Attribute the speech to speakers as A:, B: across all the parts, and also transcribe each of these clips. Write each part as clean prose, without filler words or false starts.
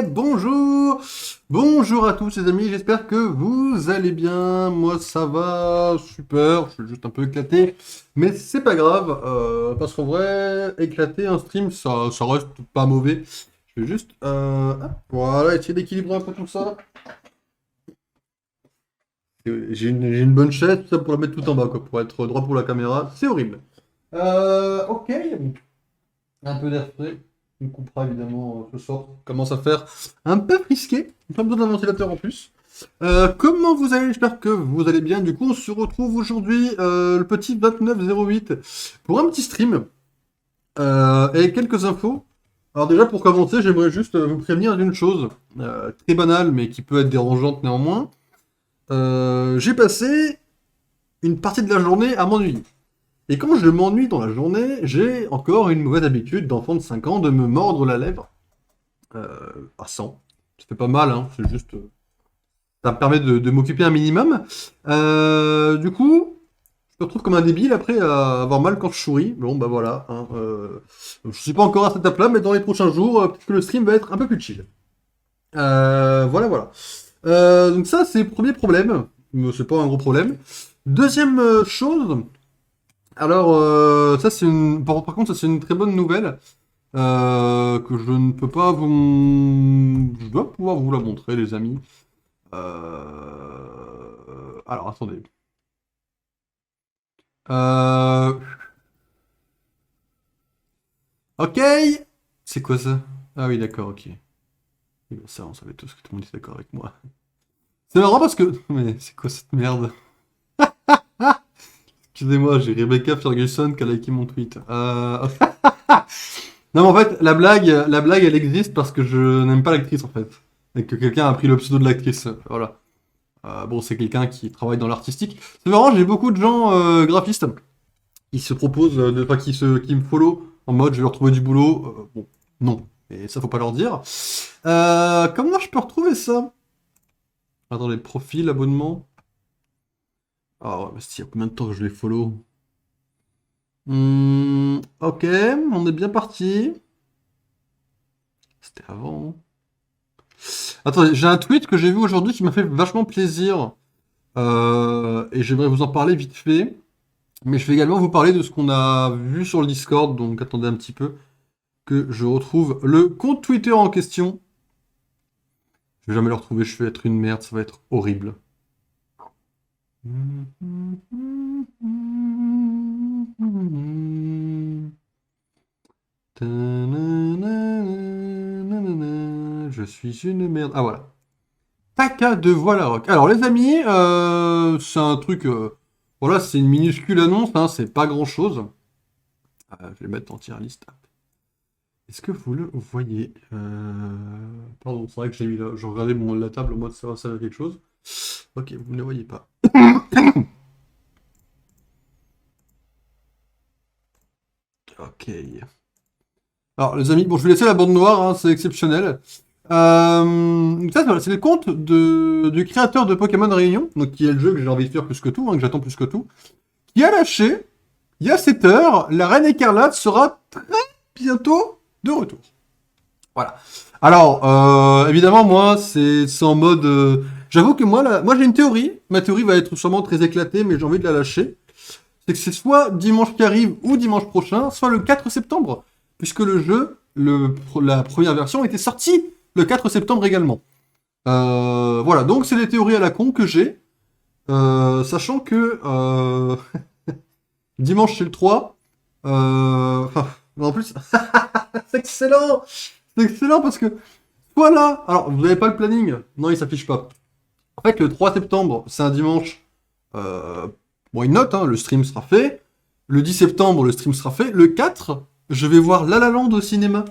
A: Bonjour! Bonjour à tous les amis, j'espère que vous allez bien. Moi ça va super, je suis juste un peu éclaté, mais c'est pas grave, parce qu'en vrai, éclater un stream, ça reste pas mauvais. Je vais juste, voilà, essayer d'équilibrer un peu tout ça. J'ai une bonne chaise, tout ça pour la mettre tout en bas, quoi, pour être droit pour la caméra, c'est horrible. Ok. Un peu d'air frais. On coupera évidemment ce soir. Commence à faire un peu frisqué. Pas besoin d'un ventilateur en plus. Comment vous allez? J'espère que vous allez bien. Du coup, on se retrouve aujourd'hui, le petit 2908, pour un petit stream et quelques infos. Alors déjà, pour commencer, j'aimerais juste vous prévenir d'une chose très banale, mais qui peut être dérangeante néanmoins. J'ai passé une partie de la journée à m'ennuyer. Et quand je m'ennuie dans la journée, j'ai encore une mauvaise habitude d'enfant de 5 ans de me mordre la lèvre à 100. Ça fait pas mal, hein, c'est juste. Ça me permet de m'occuper un minimum. Du coup, je me retrouve comme un débile après à avoir mal quand je souris. Bon, bah voilà. Hein, je suis pas encore à cette étape-là, mais dans les prochains jours, peut-être que le stream va être un peu plus chill. Voilà, voilà. Donc ça, c'est le premier problème. Mais c'est pas un gros problème. Deuxième chose. Alors, ça c'est une. Par contre, ça c'est une très bonne nouvelle que je ne peux pas vous. Je dois pouvoir vous la montrer, les amis. Alors, attendez. Euh... Ok. C'est quoi ça? Ah oui, d'accord, ok. Eh ben, ça, on savait tous que tout le monde était d'accord avec moi. C'est marrant parce que. Mais c'est quoi cette merde? Excusez-moi, j'ai Rebecca Ferguson qui a liké mon tweet. Non, mais en fait, la blague, elle existe parce que je n'aime pas l'actrice, en fait. Et que quelqu'un a pris le pseudo de l'actrice. Voilà. Bon, c'est quelqu'un qui travaille dans l'artistique. C'est marrant, j'ai beaucoup de gens graphistes qui se proposent, enfin, qui me follow en mode je vais leur trouver du boulot. Bon, non. Et ça, faut pas leur dire. Comment je peux retrouver ça? Attendez, profil, abonnement. Ah ouais, mais il y a combien de temps que je les follow? Ok, on est bien parti. C'était avant. Attendez, j'ai un tweet que j'ai vu aujourd'hui qui m'a fait vachement plaisir. Et j'aimerais vous en parler vite fait. Mais je vais également vous parler de ce qu'on a vu sur le Discord. Donc attendez un petit peu que je retrouve le compte Twitter en question. Je vais jamais le retrouver, je vais être une merde, ça va être horrible. Je suis une merde. Ah voilà. Taka de Voilà Rock. Alors les amis, c'est un truc. Voilà, c'est une minuscule annonce, hein, c'est pas grand chose. Je vais mettre en tier list. Est-ce que vous le voyez? Pardon, c'est vrai que j'ai mis là. Je regardais la table en mode ça va servir à quelque chose. Ok, vous ne le voyez pas. Ok. Alors les amis, bon, je vais laisser la bande noire, hein, c'est exceptionnel. Ça, voilà, c'est le compte du créateur de Pokémon Réunion, donc qui est le jeu que j'ai envie de faire plus que tout, hein, que j'attends plus que tout, qui a lâché, il y a 7 heures, la Reine Écarlate sera très bientôt de retour. Voilà. Alors, évidemment, moi, c'est en mode. J'avoue que moi j'ai une théorie. Ma théorie va être sûrement très éclatée, mais j'ai envie de la lâcher. C'est que c'est soit dimanche qui arrive ou dimanche prochain, soit le 4 septembre, puisque le jeu, la première version, était sortie le 4 septembre également. Voilà, donc c'est des théories à la con que j'ai, sachant que dimanche c'est le 3. Enfin, en plus, c'est excellent! C'est excellent parce que voilà. Alors, vous n'avez pas le planning? Non, il s'affiche pas. En fait, le 3 septembre, c'est un dimanche. Euh, bon, une note, hein, le stream sera fait. Le 10 septembre, le stream sera fait. Le 4, je vais voir La La Land au cinéma.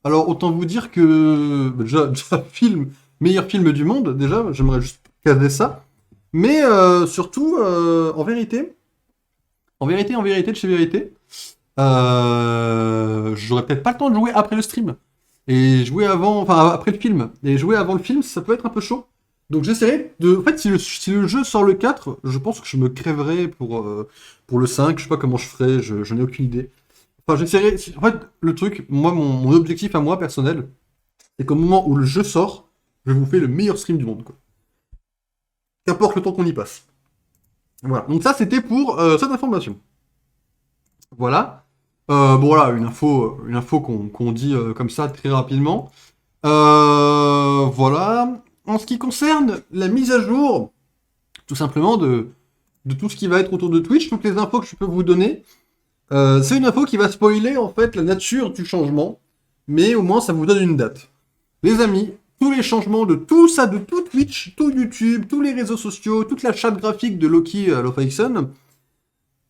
A: Alors, autant vous dire que déjà film, meilleur film du monde, déjà, j'aimerais juste caser ça. Mais surtout, en vérité, de chez vérité, j'aurais peut-être pas le temps de jouer après le stream. Et jouer avant, enfin après le film. Et jouer avant le film, ça peut être un peu chaud. Donc j'essaierai de. En fait, si le jeu sort le 4, je pense que je me crèverai pour le 5. Je sais pas comment je ferai, je n'ai aucune idée. Enfin, j'essaierai. En fait, le truc, moi, mon objectif à moi, personnel, c'est qu'au moment où le jeu sort, je vous fais le meilleur stream du monde, quoi. Qu'importe le temps qu'on y passe. Voilà, donc ça c'était pour cette information. Voilà. Bon voilà, une info qu'on dit comme ça très rapidement. Voilà. En ce qui concerne la mise à jour, tout simplement de tout ce qui va être autour de Twitch, toutes les infos que je peux vous donner, c'est une info qui va spoiler en fait la nature du changement, mais au moins ça vous donne une date. Les amis, tous les changements de tout ça, de tout Twitch, tout YouTube, tous les réseaux sociaux, toute la charte graphique de Loki Lofeisen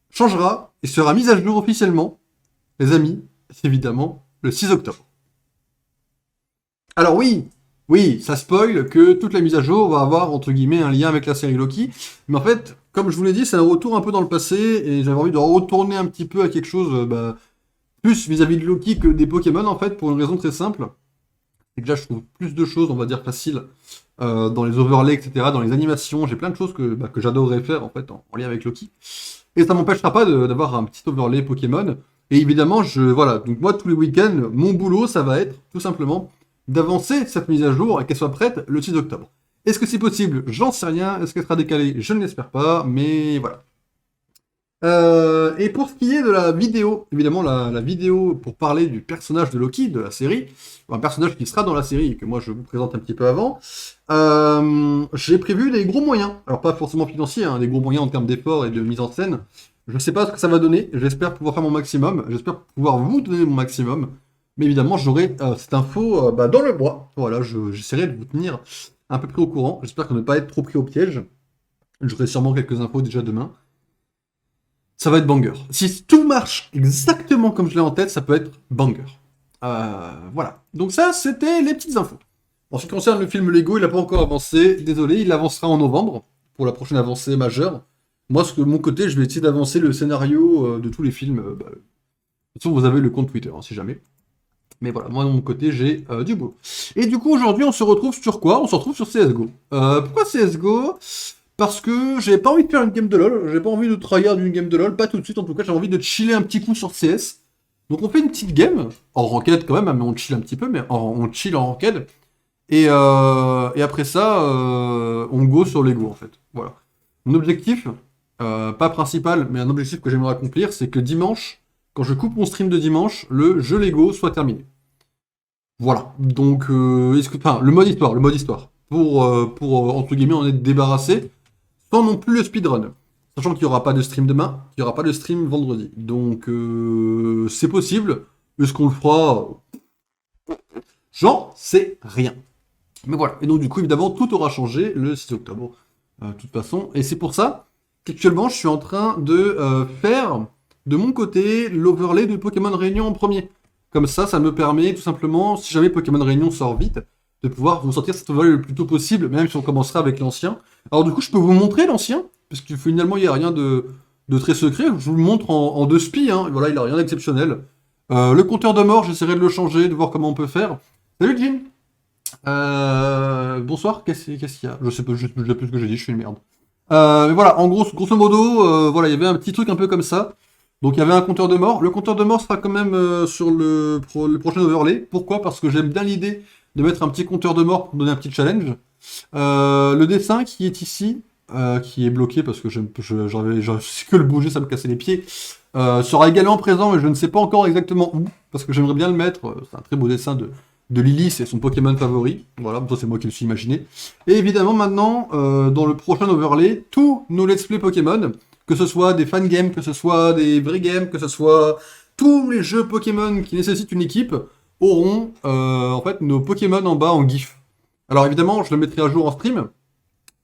A: changera et sera mise à jour officiellement, les amis, c'est évidemment le 6 octobre. Alors oui, ça spoil que toute la mise à jour va avoir, entre guillemets, un lien avec la série Loki. Mais en fait, comme je vous l'ai dit, c'est un retour un peu dans le passé, et j'avais envie de retourner un petit peu à quelque chose plus vis-à-vis de Loki que des Pokémon, en fait, pour une raison très simple. C'est que là, je trouve plus de choses, on va dire, faciles dans les overlays, etc., dans les animations. J'ai plein de choses que j'adorerais faire, en fait, en lien avec Loki. Et ça m'empêchera pas d'avoir un petit overlay Pokémon. Et évidemment, voilà. Donc moi, tous les week-ends, mon boulot, ça va être, tout simplement, d'avancer cette mise à jour et qu'elle soit prête le 6 octobre. Est-ce que c'est possible? J'en sais rien. Est-ce qu'elle sera décalée? Je ne l'espère pas, mais voilà. Et pour ce qui est de la vidéo, évidemment la vidéo pour parler du personnage de Loki, de la série, un personnage qui sera dans la série et que moi je vous présente un petit peu avant, j'ai prévu des gros moyens. Alors pas forcément financiers, hein, des gros moyens en termes d'efforts et de mise en scène. Je ne sais pas ce que ça va donner, j'espère pouvoir faire mon maximum, j'espère pouvoir vous donner mon maximum, mais évidemment j'aurai cette info dans le mois. Voilà, j'essaierai de vous tenir un peu près au courant, j'espère ne pas être trop pris au piège. J'aurai sûrement quelques infos déjà demain. Ça va être banger. Si tout marche exactement comme je l'ai en tête, ça peut être banger. Voilà. Donc ça, c'était les petites infos. En ce qui concerne le film Lego, il n'a pas encore avancé. Désolé, il avancera en novembre, pour la prochaine avancée majeure. Moi, de mon côté, je vais essayer d'avancer le scénario de tous les films. De toute façon, vous avez le compte Twitter, hein, si jamais. Mais voilà, moi, de mon côté, j'ai du boulot. Et du coup, aujourd'hui, on se retrouve sur quoi? On se retrouve sur CSGO. Pourquoi CSGO? Parce que j'ai pas envie de faire une game de LoL, j'ai pas envie de tryhard d'une game de LoL, pas tout de suite en tout cas, j'ai envie de chiller un petit coup sur CS. Donc on fait une petite game, en ranked quand même, mais on chill un petit peu, mais on chill en ranked. Et après ça, on go sur Lego en fait. Voilà. Mon objectif, pas principal, mais un objectif que j'aimerais accomplir, c'est que dimanche, quand je coupe mon stream de dimanche, le jeu Lego soit terminé. Voilà. Donc, le mode histoire. Pour entre guillemets, en être débarrassé sans non plus le speedrun. Sachant qu'il n'y aura pas de stream demain, qu'il n'y aura pas de stream vendredi. Donc, c'est possible. Est-ce qu'on le fera? J'en sais rien. Mais voilà. Et donc, du coup, évidemment, tout aura changé le 6 octobre. De toute façon. Et c'est pour ça qu'actuellement, je suis en train de faire, de mon côté, l'overlay de Pokémon Réunion en premier. Comme ça me permet, tout simplement, si jamais Pokémon Réunion sort vite, de pouvoir vous sortir cet overlay le plus tôt possible, même si on commencera avec l'ancien. Alors du coup, je peux vous montrer l'ancien, parce que finalement, il n'y a rien de très secret. Je vous le montre en deux spies, hein. Voilà, il n'a rien d'exceptionnel. Le compteur de mort, j'essaierai de le changer, de voir comment on peut faire. Salut Jim. Bonsoir, qu'est-ce qu'il y a? Je sais pas, je sais plus ce que j'ai dit, je suis une merde. Mais voilà, en gros, grosso modo, voilà, il y avait un petit truc un peu comme ça. Donc il y avait un compteur de mort. Le compteur de mort sera quand même sur le prochain overlay. Pourquoi? Parce que j'aime bien l'idée de mettre un petit compteur de mort pour donner un petit challenge. Le dessin qui est ici, qui est bloqué parce que je sais que le bouger, ça me cassait les pieds, sera également présent, mais je ne sais pas encore exactement où, parce que j'aimerais bien le mettre. C'est un très beau dessin de Lily, c'est son Pokémon favori. Voilà, ça c'est moi qui le suis imaginé. Et évidemment maintenant, dans le prochain overlay, tous nos let's play Pokémon, que ce soit des fan games, que ce soit des vrais games, que ce soit tous les jeux Pokémon qui nécessitent une équipe, auront en fait nos Pokémon en bas en GIF. Alors évidemment, je le mettrai à jour en stream.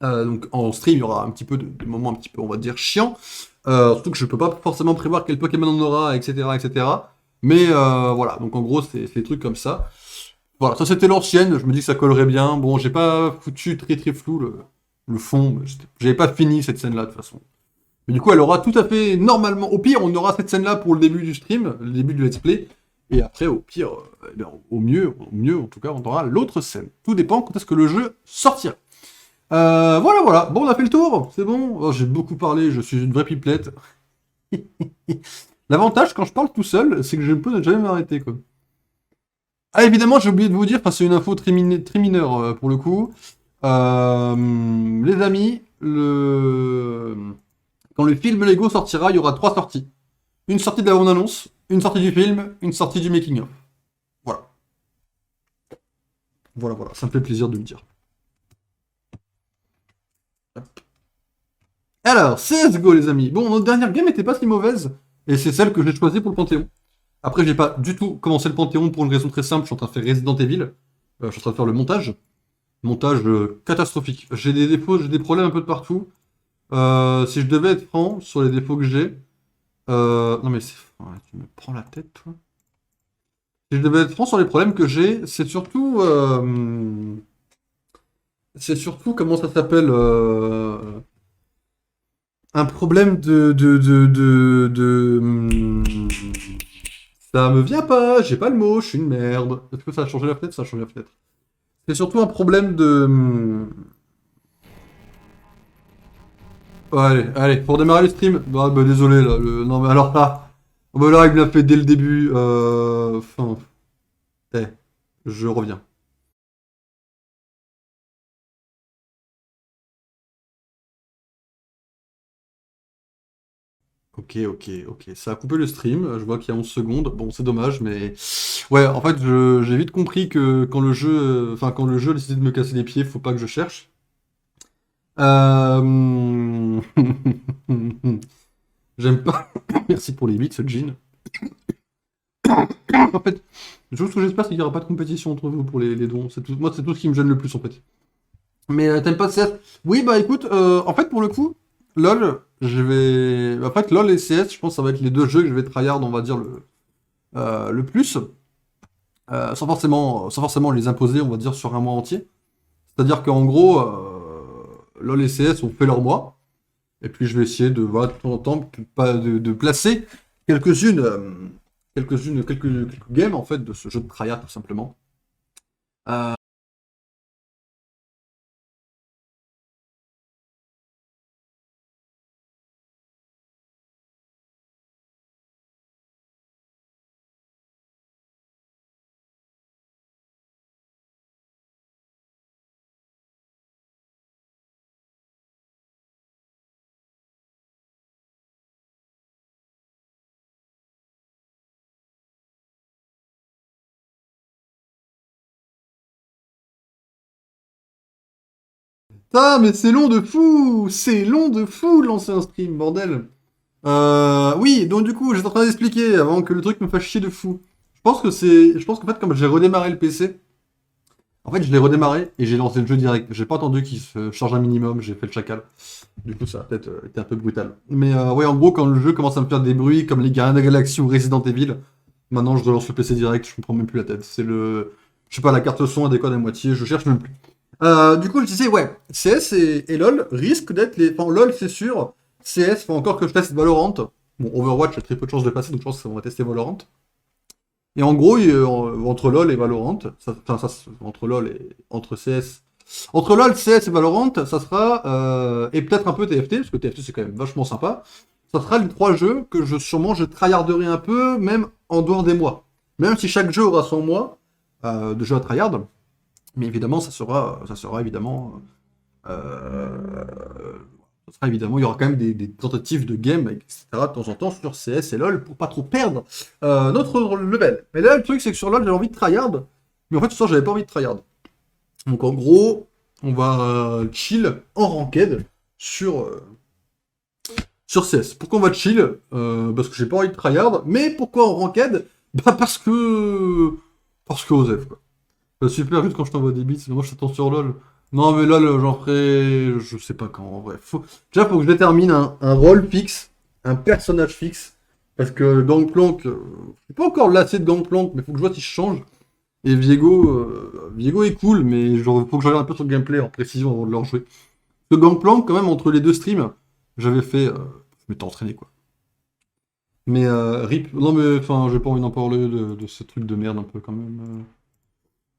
A: Donc en stream, il y aura un petit peu de moments un petit peu, on va dire, chiants. Surtout que je peux pas forcément prévoir quel Pokémon on aura, etc. etc. Mais voilà, donc en gros, c'est des trucs comme ça. Voilà, ça c'était l'ancienne, je me dis que ça collerait bien. Bon, j'ai pas foutu très très flou le fond, j'avais pas fini cette scène-là de toute façon. Mais du coup, elle aura tout à fait normalement. Au pire, on aura cette scène-là pour le début du stream, le début du let's play. Et après, au pire, au mieux, en tout cas, on aura l'autre scène. Tout dépend quand est-ce que le jeu sortira. Voilà. Bon, on a fait le tour, c'est bon. Oh, j'ai beaucoup parlé, je suis une vraie pipelette. L'avantage, quand je parle tout seul, c'est que je ne peux ne jamais m'arrêter, quoi. Ah, évidemment, j'ai oublié de vous dire, enfin, c'est une info très mineure pour le coup. Les amis, quand le film Lego sortira, il y aura trois sorties. Une sortie de la bande-annonce, une sortie du film, une sortie du making-of. Voilà. Voilà, voilà. Ça me fait plaisir de le dire. Alors, CSGO, les amis. Bon, notre dernière game était pas si mauvaise. Et c'est celle que j'ai choisie pour le Panthéon. Après, j'ai pas du tout commencé le Panthéon pour une raison très simple. Je suis en train de faire Resident Evil. Je suis en train de faire le montage. Montage catastrophique. J'ai des défauts, j'ai des problèmes un peu de partout. Si je devais être franc sur les défauts que j'ai. Non, mais ouais, tu me prends la tête, toi. Si je devais être franc sur les problèmes que j'ai, c'est surtout. C'est surtout, comment ça s'appelle un problème ça me vient pas, j'ai pas le mot, je suis une merde. Est-ce que ça a changé la fenêtre? Ça a changé la fenêtre. C'est surtout un problème Ouais, allez, allez, pour démarrer le stream. Bah, désolé, là. Non, mais alors là. Bah, là, il me l'a fait dès le début. Enfin. Eh, je reviens. Ok, ok, ok. Ça a coupé le stream. Je vois qu'il y a 11 secondes. Bon, c'est dommage, mais. Ouais, en fait, j'ai vite compris que quand le jeu. Enfin, quand le jeu a décidé de me casser les pieds, faut pas que je cherche. Euh... J'aime pas. Merci pour les bits, ce jean. En fait, tout ce que j'espère, c'est qu'il n'y aura pas de compétition entre vous pour les dons. Moi, c'est tout ce qui me gêne le plus, en fait. Mais t'aimes pas CS? Oui, bah écoute, en fait, pour le coup, LoL, je vais. En fait, LoL et CS, je pense que ça va être les deux jeux que je vais tryhard, on va dire, le plus. Sans forcément les imposer, on va dire, sur un mois entier. C'est-à-dire qu'en gros, LoL et CS ont fait leur mois. Et puis je vais essayer de, voilà, de temps en temps, de placer quelques-unes, quelques games en fait de ce jeu de tryhard tout simplement. Euh, Ah, mais c'est long de fou! C'est long de fou de lancer un stream, bordel! Oui, donc du coup, j'étais en train d'expliquer avant que le truc me fasse chier de fou. Je pense qu'en fait, comme j'ai redémarré le PC, en fait, je l'ai redémarré et j'ai lancé le jeu direct. J'ai pas attendu qu'il se charge un minimum, j'ai fait le chacal. Du coup, ça a peut-être été un peu brutal. Mais ouais, en gros, quand le jeu commence à me faire des bruits comme les Gardiens de la Galaxie ou Resident Evil, maintenant je relance le PC direct, je me prends même plus la tête. C'est le. Je sais pas, la carte son, elle déconne à moitié, je cherche même plus. Du coup, je disais, ouais, CS et LoL risquent d'être les. Enfin, LoL, c'est sûr. CS, faut encore que je teste Valorant. Bon, Overwatch, j'ai très peu de chances de passer, donc je pense que ça va tester Valorant. Et en gros, entre LoL et Valorant, entre LoL et entre CS. Entre LoL, CS et Valorant, ça sera. Et peut-être un peu TFT, parce que TFT c'est quand même vachement sympa. Ça sera les trois jeux que je tryharderai un peu, même en dehors des mois. Même si chaque jeu aura son mois de jeu à tryhard. Mais évidemment, ça sera évidemment. Euh, Ça sera évidemment, il y aura quand même des tentatives de game, etc. de temps en temps sur CS et LoL pour pas trop perdre notre level. Mais là, le truc, c'est que sur LoL, j'avais envie de tryhard, mais en fait, ce soir, j'avais pas envie de tryhard. Donc en gros, on va chill en ranked sur, euh, sur CS. Pourquoi on va chill? Parce que j'ai pas envie de tryhard, mais pourquoi en ranked? Bah parce que. Parce que Osef, quoi. Super juste quand je t'envoie des bits, mais moi je t'attends sur LoL. Non mais LoL, j'en ferai. Je sais pas quand en vrai. Déjà, faut que je détermine un rôle fixe, un personnage fixe. Parce que Gangplank, je suis pas encore lassé de Gangplank, mais faut que je vois si je change. Et Viego est cool, mais genre, faut que je regarde un peu sur le gameplay en précision avant de le rejouer. Parce que Gangplank, quand même, entre les deux streams, j'avais fait. Je m'étais entraîné quoi. Mais RIP, non mais enfin, j'ai pas envie d'en parler de ce truc de merde un peu quand même.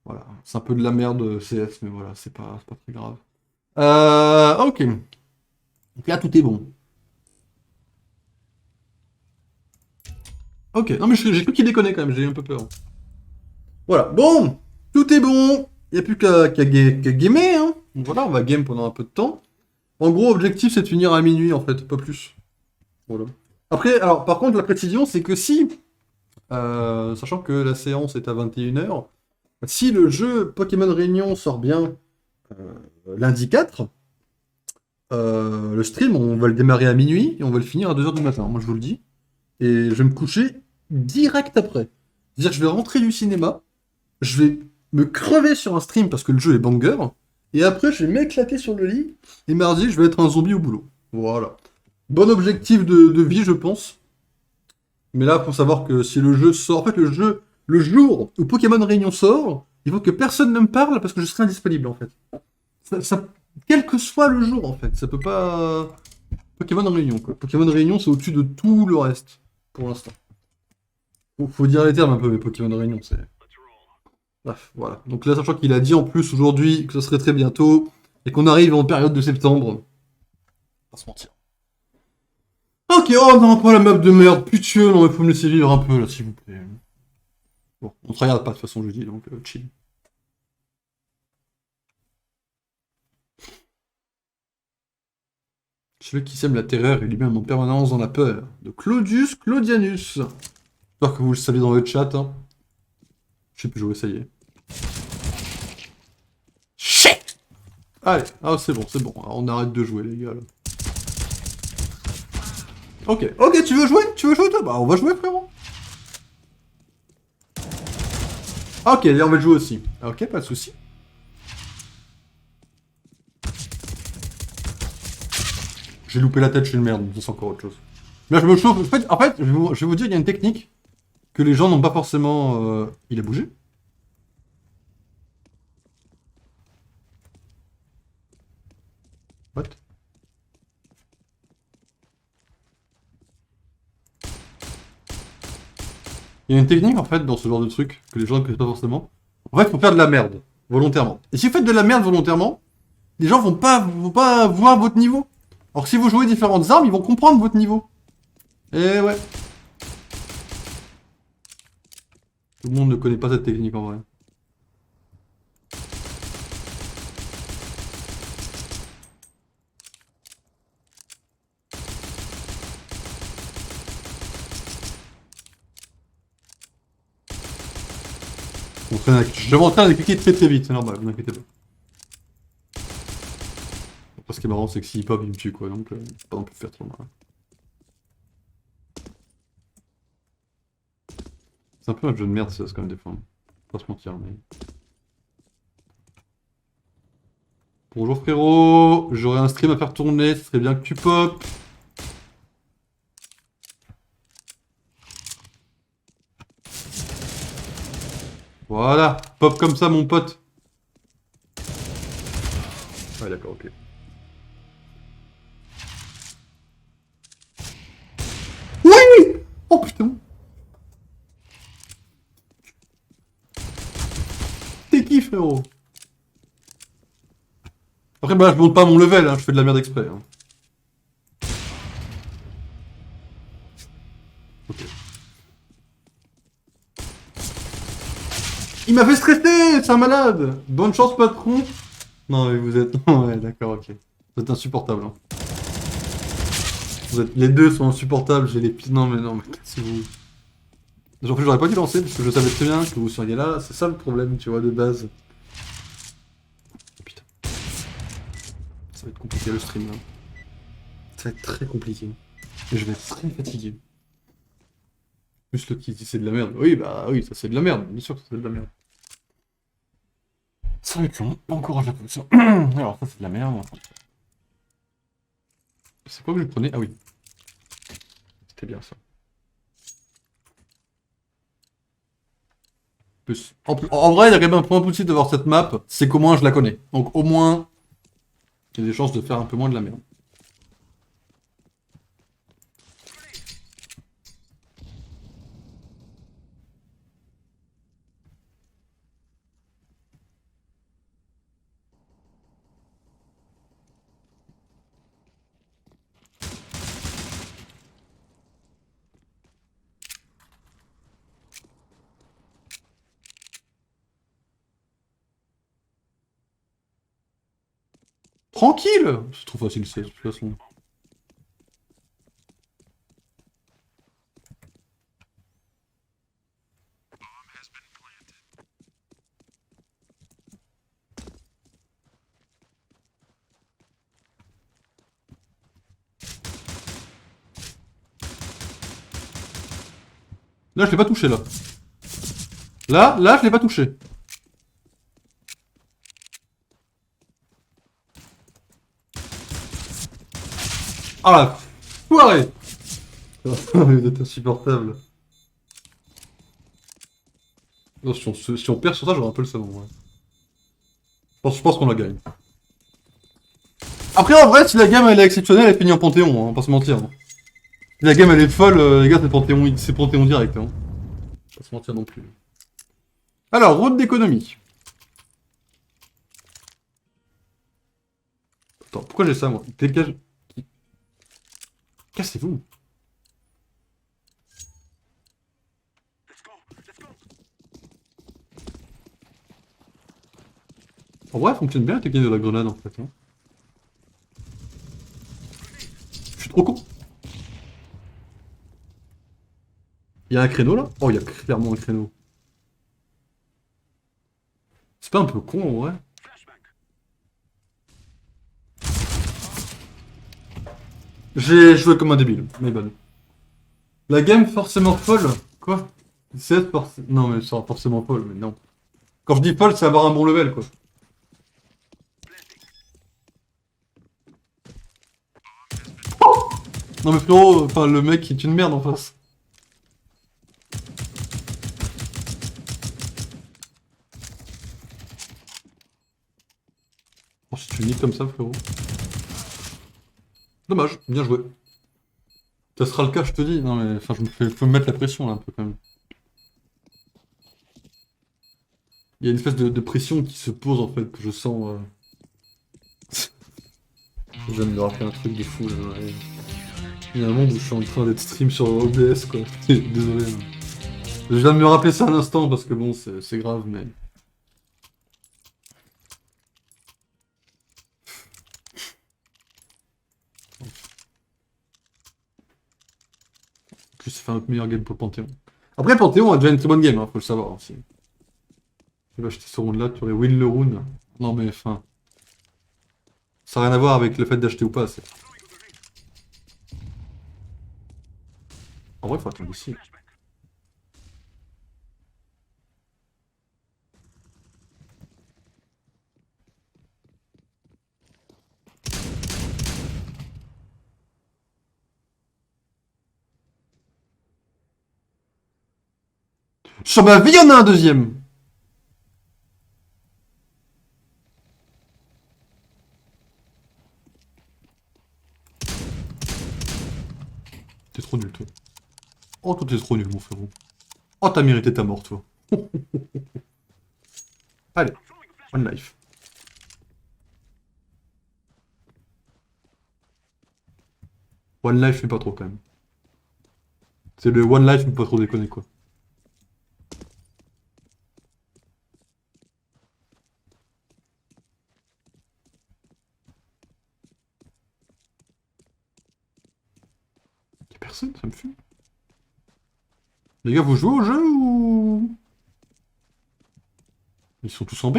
A: Voilà, c'est un peu de la merde CS, mais voilà, c'est pas très grave. Ok. Donc là, tout est bon. Ok, non mais j'ai cru qu'il déconnait quand même, j'ai eu un peu peur. Voilà, bon, tout est bon. Il n'y a plus qu'à gamer, hein. Donc voilà, on va game pendant un peu de temps. En gros, objectif, c'est de finir à minuit, en fait, pas plus. Voilà. Après, alors, par contre, la précision, c'est que si, sachant que la séance est à 21h, si le jeu Pokémon Réunion sort bien lundi 4, le stream, on va le démarrer à minuit et on va le finir à 2h du matin, moi je vous le dis. Et je vais me coucher direct après. C'est-à-dire que je vais rentrer du cinéma, je vais me crever sur un stream parce que le jeu est banger, et après je vais m'éclater sur le lit, et mardi je vais être un zombie au boulot. Voilà. Bon objectif de vie, je pense. Mais là, faut savoir que si le jeu sort, en fait, le jour où Pokémon Réunion sort, il faut que personne ne me parle parce que je serai indisponible, en fait. Quel que soit le jour, en fait, ça peut pas. Pokémon Réunion, quoi. Pokémon Réunion, c'est au-dessus de tout le reste, pour l'instant. Faut dire les termes un peu, mais Pokémon Réunion, c'est. Bref, voilà. Donc là, sachant qu'il a dit en plus aujourd'hui que ce serait très bientôt, et qu'on arrive en période de septembre, on va pas se mentir. Ok, oh non, pas la map de merde, putain, non, il faut me laisser vivre un peu là, s'il vous plaît. Bon, on se regarde pas de toute façon jeudi, donc chill. Celui qui sème la terreur est lui-même en permanence dans la peur. De Claudius Claudianus. J'espère que vous le saviez dans le chat. Hein. Je sais plus jouer, ça y est. Shit. Allez, ah c'est bon, c'est bon. Alors, on arrête de jouer les gars là. Ok, ok, tu veux jouer? Tu veux jouer toi? Bah on va jouer frérot. Ah, ok, on va jouer aussi. Ah, ok, pas de soucis. J'ai loupé la tête chez le merde, donc c'est encore autre chose. Là je me chauffe. En fait, je vais vous dire, il y a une technique que les gens n'ont pas forcément... Il a bougé? What? Il y a une technique en fait dans ce genre de truc que les gens ne connaissent pas forcément. En fait, faut faire de la merde, volontairement. Et si vous faites de la merde volontairement, les gens vont pas voir votre niveau. Alors que si vous jouez différentes armes, ils vont comprendre votre niveau. Et ouais. Tout le monde ne connaît pas cette technique en vrai. Je vais en train de cliquer très très vite, c'est normal, vous inquiétez pas. Après, ce qui est marrant, c'est que s'il pop, il me tue quoi, donc pas non plus faire trop mal. C'est un peu un jeu de merde, ça, c'est quand même des fois. Pas se mentir, mais. Bonjour frérot, j'aurais un stream à faire tourner, ce serait bien que tu pop. Voilà, pop comme ça mon pote. Ouais d'accord, ok. Oui. Oh putain. T'es qui frérot? Après bah je monte pas mon level, hein, je fais de la merde exprès. Hein. Ok. Il m'a fait stresser, c'est un malade. Bonne chance patron. Non mais vous êtes... ouais d'accord, ok. Vous êtes insupportable. Hein. Les deux sont insupportables, j'ai les pieds... Non mais cassez-vous. En fait j'aurais pas dû lancer parce que je savais très bien que vous seriez là, c'est ça le problème tu vois de base. Putain. Ça va être compliqué le stream là. Ça va être très compliqué. Et je vais être très fatigué. Plus le qui dit c'est de la merde. Oui bah oui ça c'est de la merde, bien sûr que c'est de la merde. Ça va être long, pas encourage la production. Alors ça c'est de la merde. C'est quoi que je prenais? Ah oui. C'était bien ça. Plus. En vrai, il y a quand même un point positif d'avoir cette map, c'est qu'au moins je la connais. Donc au moins, il y a des chances de faire un peu moins de la merde. Tranquille! C'est trop facile, c'est de toute façon. Là, je l'ai pas touché, là. Là, je l'ai pas touché. Ah la foiré! Vous êtes insupportable. Non, si on perd sur ça, j'aurai un peu le savon, ouais. Je pense qu'on la gagne. Après, en vrai, si la game elle est exceptionnelle, elle finit en Panthéon, hein, on va pas se mentir. Hein. Si la game elle est folle, les gars, c'est Panthéon direct. Hein. Pas se mentir non plus. Alors, route d'économie. Attends, pourquoi j'ai ça, moi? Dégage. Cassez-vous. En vrai, elle fonctionne bien la technique de la grenade, en fait. Hein. Je suis trop con. Il y a un créneau, là? Oh, il y a clairement un créneau. C'est pas un peu con, en vrai? J'ai joué comme un débile, mais bon. La game forcément folle? Quoi? C'est forcément... Non, mais c'est forcément folle, mais non. Quand je dis folle, c'est avoir un bon level, quoi. Non mais frérot, enfin le mec est une merde en face. Oh, si tu me dis comme ça, frérot. Dommage, bien joué. Ça sera le cas, je te dis. Non mais, enfin, faut me mettre la pression là un peu quand même. Il y a une espèce de pression qui se pose en fait, que je sens. Je viens de me rappeler un truc de fou là. Ouais. Il y a un monde où je suis en train d'être stream sur OBS quoi. Désolé. Hein. Je viens de me rappeler ça à l'instant parce que bon, c'est grave, mais. En plus, ça fait un meilleur game pour Panthéon. Après, Panthéon a déjà une très bonne game, hein, faut le savoir aussi. Tu vas acheter ce round là, tu aurais win le round. Non mais, enfin. Ça n'a rien à voir avec le fait d'acheter ou pas. En vrai, il faut attendre ici. Sur ma vie, il y en a un deuxième. T'es trop nul, toi. Oh, toi, t'es trop nul, mon frérot. Oh, t'as mérité ta mort, toi. Allez, one life. One life, mais pas trop, quand même. C'est le one life, mais pas trop déconner, quoi. Y'a personne, ça me fume. Les gars, vous jouez au jeu ou... Ils sont tous en B?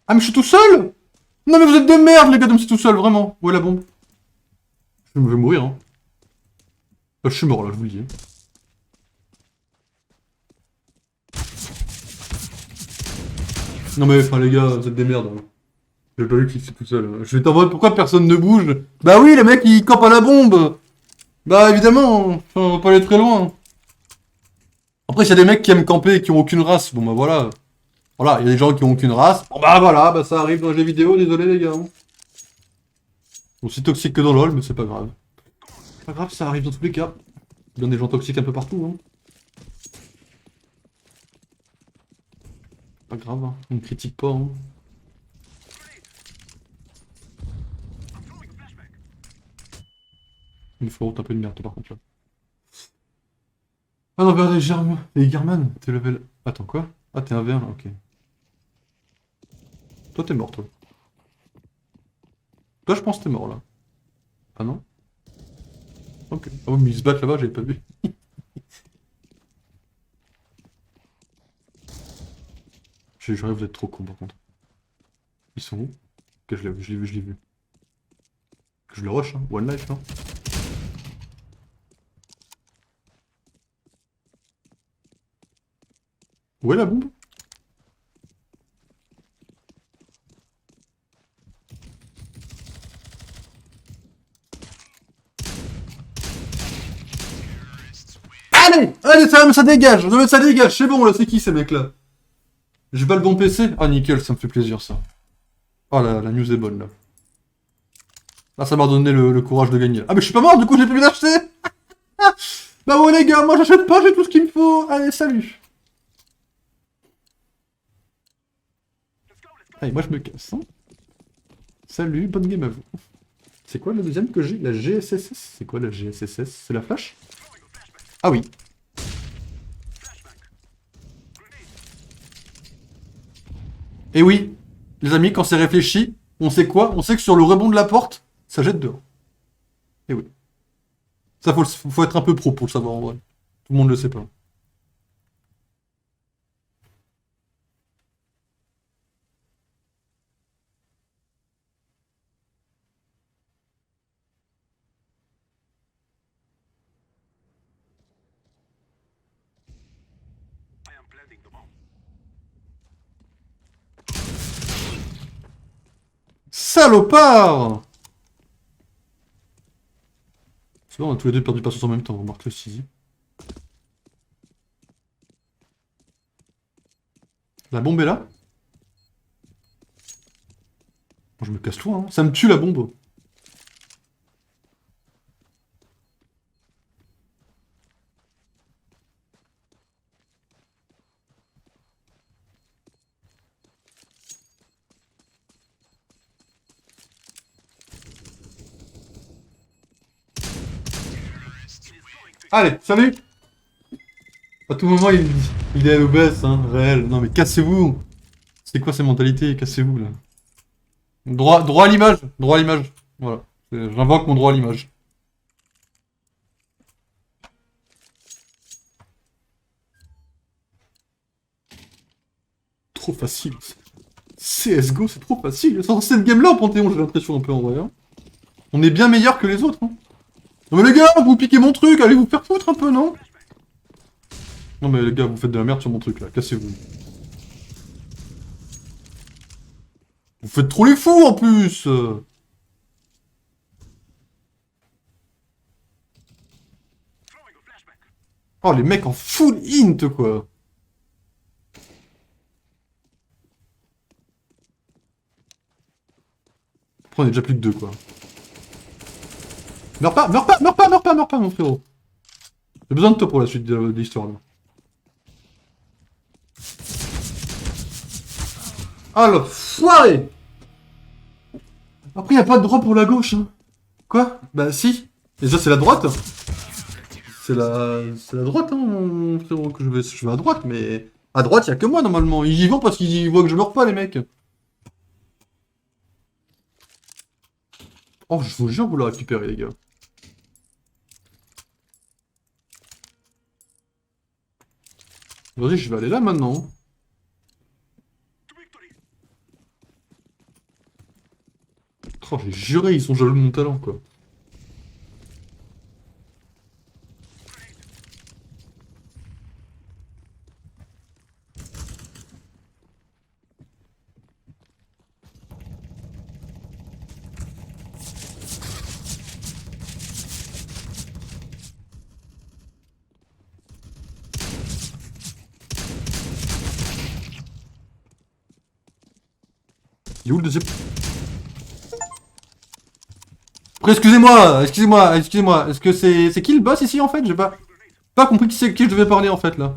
A: Ah, mais je suis tout seul? Non, mais vous êtes des merdes, les gars, de me suis tout seul, vraiment. Où est la bombe? Je vais mourir, hein. Je suis mort, là, je vous le dis. Non, mais, enfin, les gars, vous êtes des merdes. Hein. J'ai pas vu qu'il était tout seul. Je vais t'en mode, pourquoi personne ne bouge? Bah oui, les mecs, ils campent à la bombe. Bah évidemment, enfin, on va pas aller très loin. Après, s'il y a des mecs qui aiment camper et qui ont aucune race, bon bah voilà. Voilà, il y a des gens qui ont aucune race. Bon bah voilà, bah ça arrive dans les jeux vidéo, désolé les gars. Aussi toxique que dans LoL, mais c'est pas grave. Pas grave, ça arrive dans tous les cas. Il y a des gens toxiques un peu partout, hein. Pas grave, hein. On ne critique pas, hein. Il me faut un peu de merde, par contre, là. Ah non, regarde les Gearman, t'es level... Attends, quoi? Ah, t'es un V1, là, ok. Toi, t'es mort, toi. Toi, je pense que t'es mort, là. Ah non? Ok. Ah oui, mais ils se battent là-bas, j'avais pas vu. J'arrive, vous êtes trop con, par contre. Ils sont où? Ok, je l'ai vu. Je le rush, hein. One life, hein. Où est la bombe? Allez! Allez, ça dégage! Non mais ça dégage, c'est bon là, c'est qui ces mecs-là? J'ai pas le bon PC? Ah nickel, ça me fait plaisir ça. Oh la news est bonne là. Là ça m'a donné le courage de gagner. Ah mais je suis pas mort, du coup j'ai plus d'acheter! Bah ouais les gars, moi j'achète pas, j'ai tout ce qu'il me faut. Allez, salut! Allez, moi je me casse. Hein. Salut, bonne game à vous. C'est quoi la deuxième que j'ai? La GSSS? C'est quoi la GSSS? C'est la flash? Ah oui. Et oui, les amis, quand c'est réfléchi, on sait quoi? On sait que sur le rebond de la porte, ça jette dehors. Et oui. Ça, faut être un peu pro pour le savoir en vrai. Tout le monde le sait pas. Salopard! C'est bon, on a tous les deux perdu patience en même temps, remarque le Sisi. La bombe est là? Bon, je me casse toi, hein. Ça me tue la bombe. Allez, salut! À tout moment, il est à l'obèse, hein, réel. Non mais cassez-vous! C'est quoi ces mentalités? Cassez-vous là. Droit à l'image! Droit à l'image. Voilà. J'invoque mon droit à l'image. Trop facile. CSGO, c'est trop facile. Sans cette game-là au Panthéon, j'ai l'impression un peu en vrai. Hein. On est bien meilleur que les autres. Hein. Non mais les gars, vous piquez mon truc, allez vous faire foutre un peu, non? Non mais les gars, vous faites de la merde sur mon truc là, cassez-vous. Vous faites trop les fous en plus. Oh les mecs en full int quoi. Après on est déjà plus que deux quoi. Meurs pas, meurs pas, meurs pas, meurs pas, meurs pas mon frérot. J'ai besoin de toi pour la suite de l'histoire là. Ah le foiré. Après y a pas de droit pour la gauche hein. Quoi? Bah si. Déjà c'est la droite. C'est la droite, hein, mon frérot, que je vais à droite, mais... À droite, y a que moi, normalement. Ils y vont parce qu'ils voient que je meurs pas, les mecs. Oh, je vous jure, vous le récupérez, les gars. Vas-y, je vais aller là, maintenant. Oh, j'ai juré, ils sont jaloux de mon talent, quoi. Il est où le deuxième? Après, excusez-moi. Est-ce que c'est qui le boss ici, en fait? J'ai pas compris qui c'est qui je devais parler, en fait, là.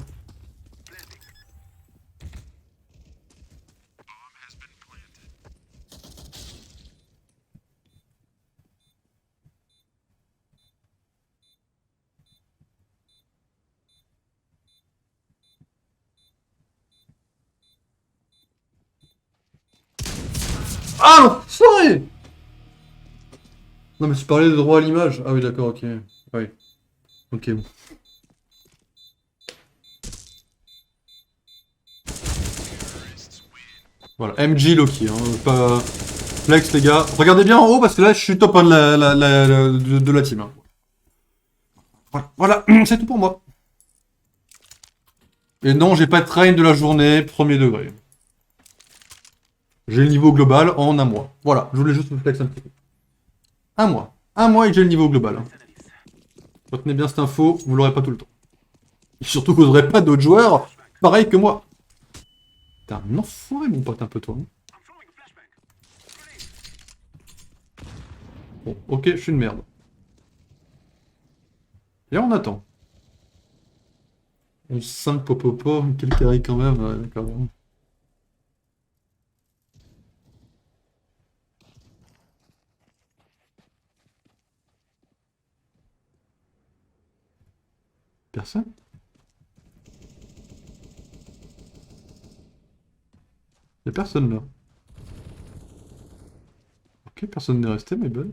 A: Ah, sorry. Non mais tu parlais de droit à l'image. Ah oui d'accord, ok. Oui. Ok. Voilà, MG Loki, hein, pas flex les gars. Regardez bien en haut parce que là je suis top 1 de de la team. Hein. Voilà, voilà. C'est tout pour moi. Et non, j'ai pas de train de la journée, premier degré. J'ai le niveau global en un mois. Voilà, je voulais juste me flex un petit peu. Un mois. Un mois et j'ai le niveau global. Hein. Retenez bien cette info, vous l'aurez pas tout le temps. Et surtout que vous n'aurez pas d'autres joueurs pareils que moi. T'es un enfoiré mon pote un peu toi. Hein. Bon, ok, je suis une merde. Et on attend. 5 popopo, quel carry quand même, d'accord. Personne? Y'a personne là. Ok, personne n'est resté, mais bonne.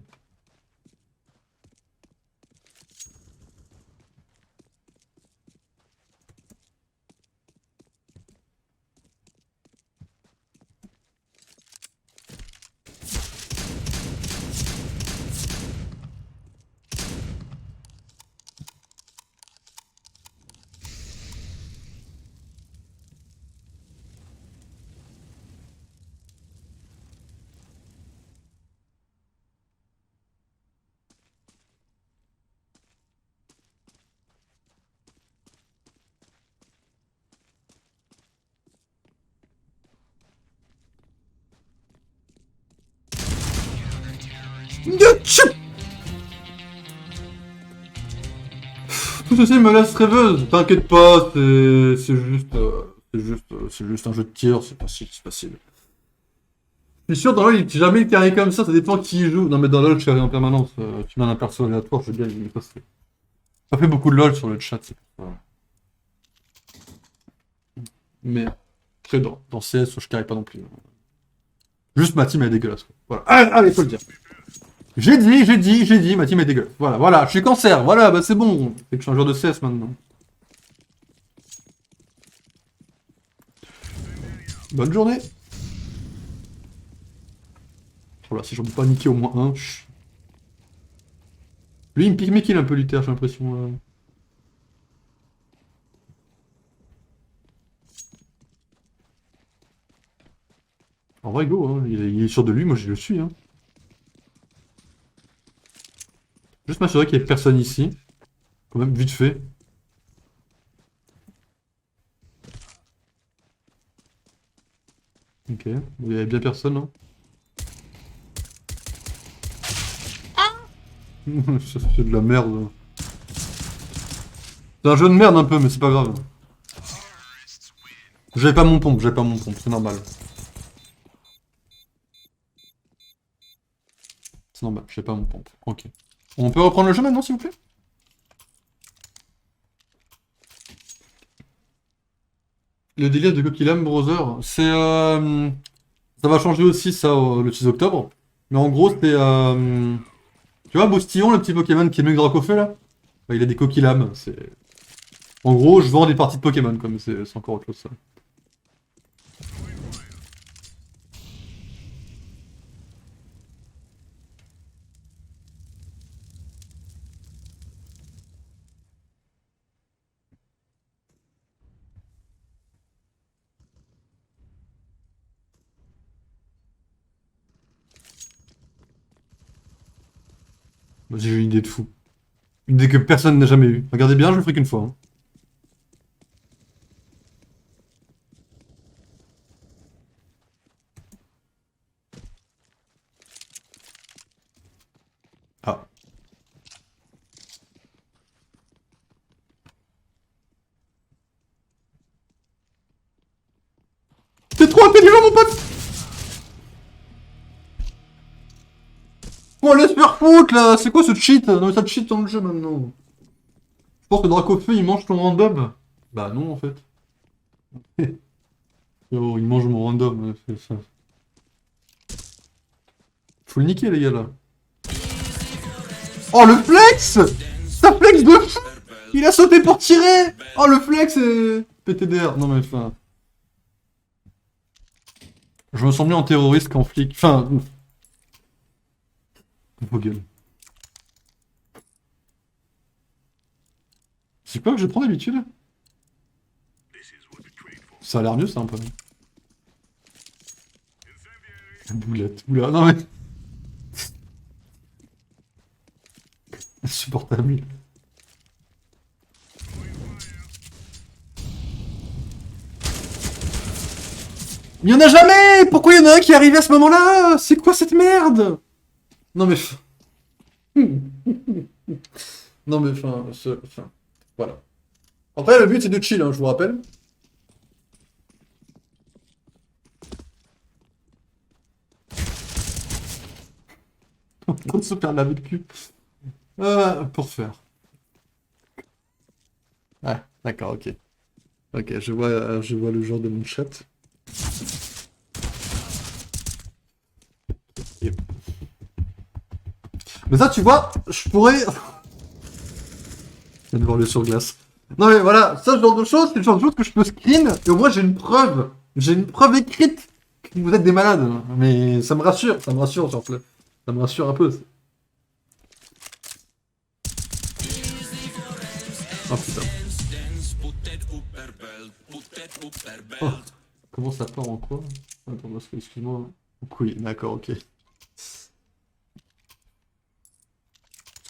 A: Tout ceci me laisse rêveuse, t'inquiète pas, c'est juste un jeu de tir, c'est facile, c'est facile. Je suis sûr, dans LoL, jamais il carry comme ça dépend qui y joue. Non, mais dans LoL, je carry en permanence. Tu mets un perso aléatoire, je gagne. Mais ça, c'est... Ça fait beaucoup de LoL sur le chat, c'est pour ça. Mais, après, dans CS, je carry pas non plus. Juste ma team est dégueulasse. Voilà. Allez, faut le dire. J'ai dit, ma team est dégueulasse. Voilà, voilà, je suis cancer, voilà, bah c'est bon. C'est que je suis un joueur de CS maintenant. Bonne journée. Voilà, si j'en peux pas niquer au moins un. Lui, il me pique mes kills un peu, Luther, j'ai l'impression. En vrai, go, hein. Il est sûr de lui, moi je le suis. Hein. Juste m'assurer qu'il y ait personne ici. Quand même, vite fait. Ok, il y avait bien personne, hein. Ça fait de la merde. C'est un jeu de merde un peu, mais c'est pas grave. J'avais pas mon pompe, c'est normal. C'est normal, j'ai pas mon pompe. Ok. On peut reprendre le jeu maintenant, s'il vous plaît? Le délire de Gokilam Brother, c'est... Ça va changer aussi, ça, le 6 octobre. Mais en gros, c'est... Tu vois, Boustillon, le petit Pokémon qui est mieux que Dracofeu, là? Bah, il a des Coquilames, c'est... En gros, je vends des parties de Pokémon, comme c'est encore autre chose, ça. Vas-y, j'ai une idée de fou. Une idée que personne n'a jamais eue. Regardez bien, je le ferai qu'une fois. Hein. Ah. T'es trop intelligent, mon pote! Oh, laisse faire foutre, là! C'est quoi ce cheat? Non, mais ça cheat dans le jeu, maintenant. Je pense que Dracofeu, il mange ton random. Bah non, en fait. Oh, il mange mon random, c'est ça. Faut le niquer, les gars, là. Oh, le flex! Ça flex de fou! Il a sauté pour tirer! Oh, le flex est... PTDR. Non, mais enfin... Je me sens mieux en terroriste qu'en flic. Enfin... Vos gueules. C'est quoi que je prends d'habitude? Ça a l'air mieux, ça, un peu. Boulette. Oula, non mais... Insupportable. Il y en a jamais! Pourquoi il y en a un qui est arrivé à ce moment-là? C'est quoi cette merde? Non mais... Non mais enfin... Voilà. Après, le but c'est de chill, hein, je vous rappelle. On se perd la vie de cul. Pour faire. Ouais, d'accord, ok. Ok, je vois le genre de mon chat. Yep. Mais ça, tu vois, je pourrais... Je viens de voir le surglace. Non mais voilà, ça, ce genre de choses, c'est le genre de choses que je peux screen, et au moins j'ai une preuve. J'ai une preuve écrite que vous êtes des malades. Mais ça me rassure, genre, ça me rassure un peu. Oh putain. Oh, comment ça part en quoi? Attends, parce que, excuse-moi. Oui, d'accord, ok.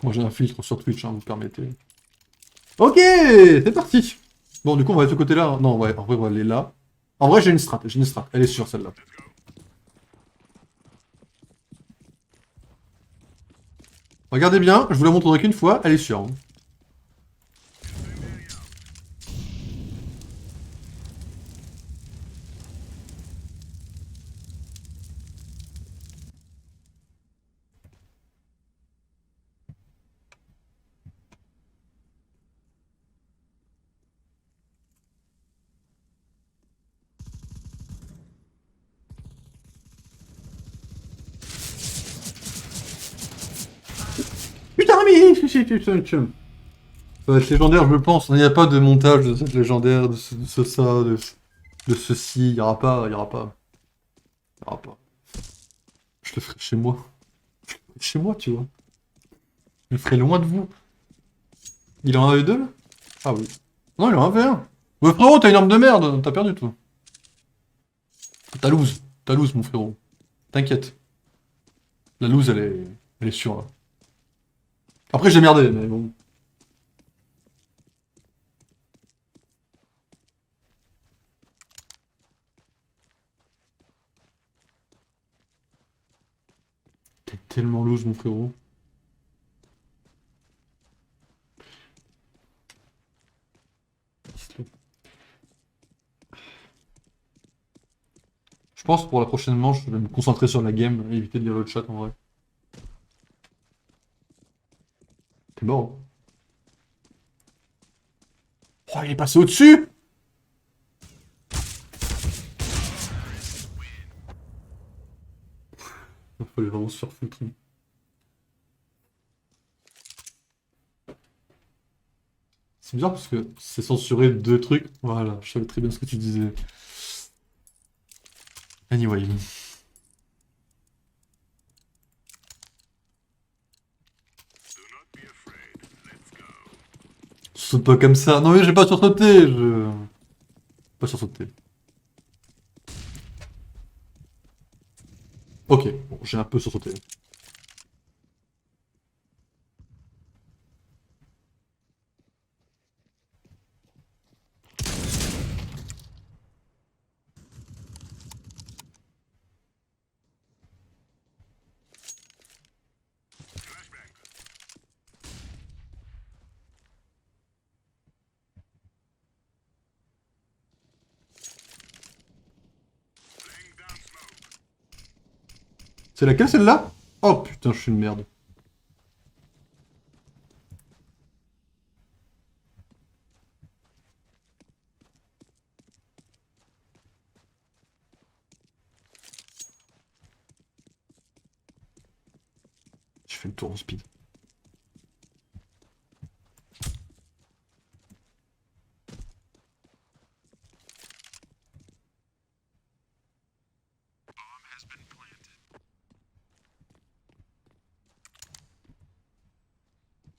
A: Moi j'ai un filtre sur Twitch, hein, vous permettez. Ok, c'est parti. Bon, du coup, on va être de ce côté-là. Hein. Non, ouais, en vrai, on va aller là. En vrai, j'ai une strat. Elle est sûre, celle-là. Regardez bien, je vous la montrerai qu'une fois, elle est sûre. Hein. Putain, mais... Ça va être légendaire, je pense. Il n'y a pas de montage de cette légendaire, de ceci. Il n'y aura pas, il n'y aura pas. Il n'y aura pas. Je le ferai chez moi. Chez moi, tu vois. Je le ferai loin de vous. Il en avait deux? Ah oui. Non, il en avait un. Ouais, frérot, t'as une arme de merde. T'as perdu, toi. T'as loose, mon frérot. T'inquiète. La loose, elle est sûre, là. Après, j'ai merdé, mais bon. T'es tellement loose, mon frérot. Je pense pour la prochaine manche, je vais me concentrer sur la game et éviter de lire le chat en vrai. T'es mort. Oh, il est passé au-dessus! Il fallait vraiment se faire foutre. C'est bizarre parce que c'est censuré deux trucs. Voilà, je savais très bien ce que tu disais. Anyway. Je saute pas comme ça. Non mais j'ai pas sursauté, je... Pas sursauté. Ok, bon, j'ai un peu sursauté. C'est laquelle celle-là? Oh putain, je suis une merde. fais le tour en speed.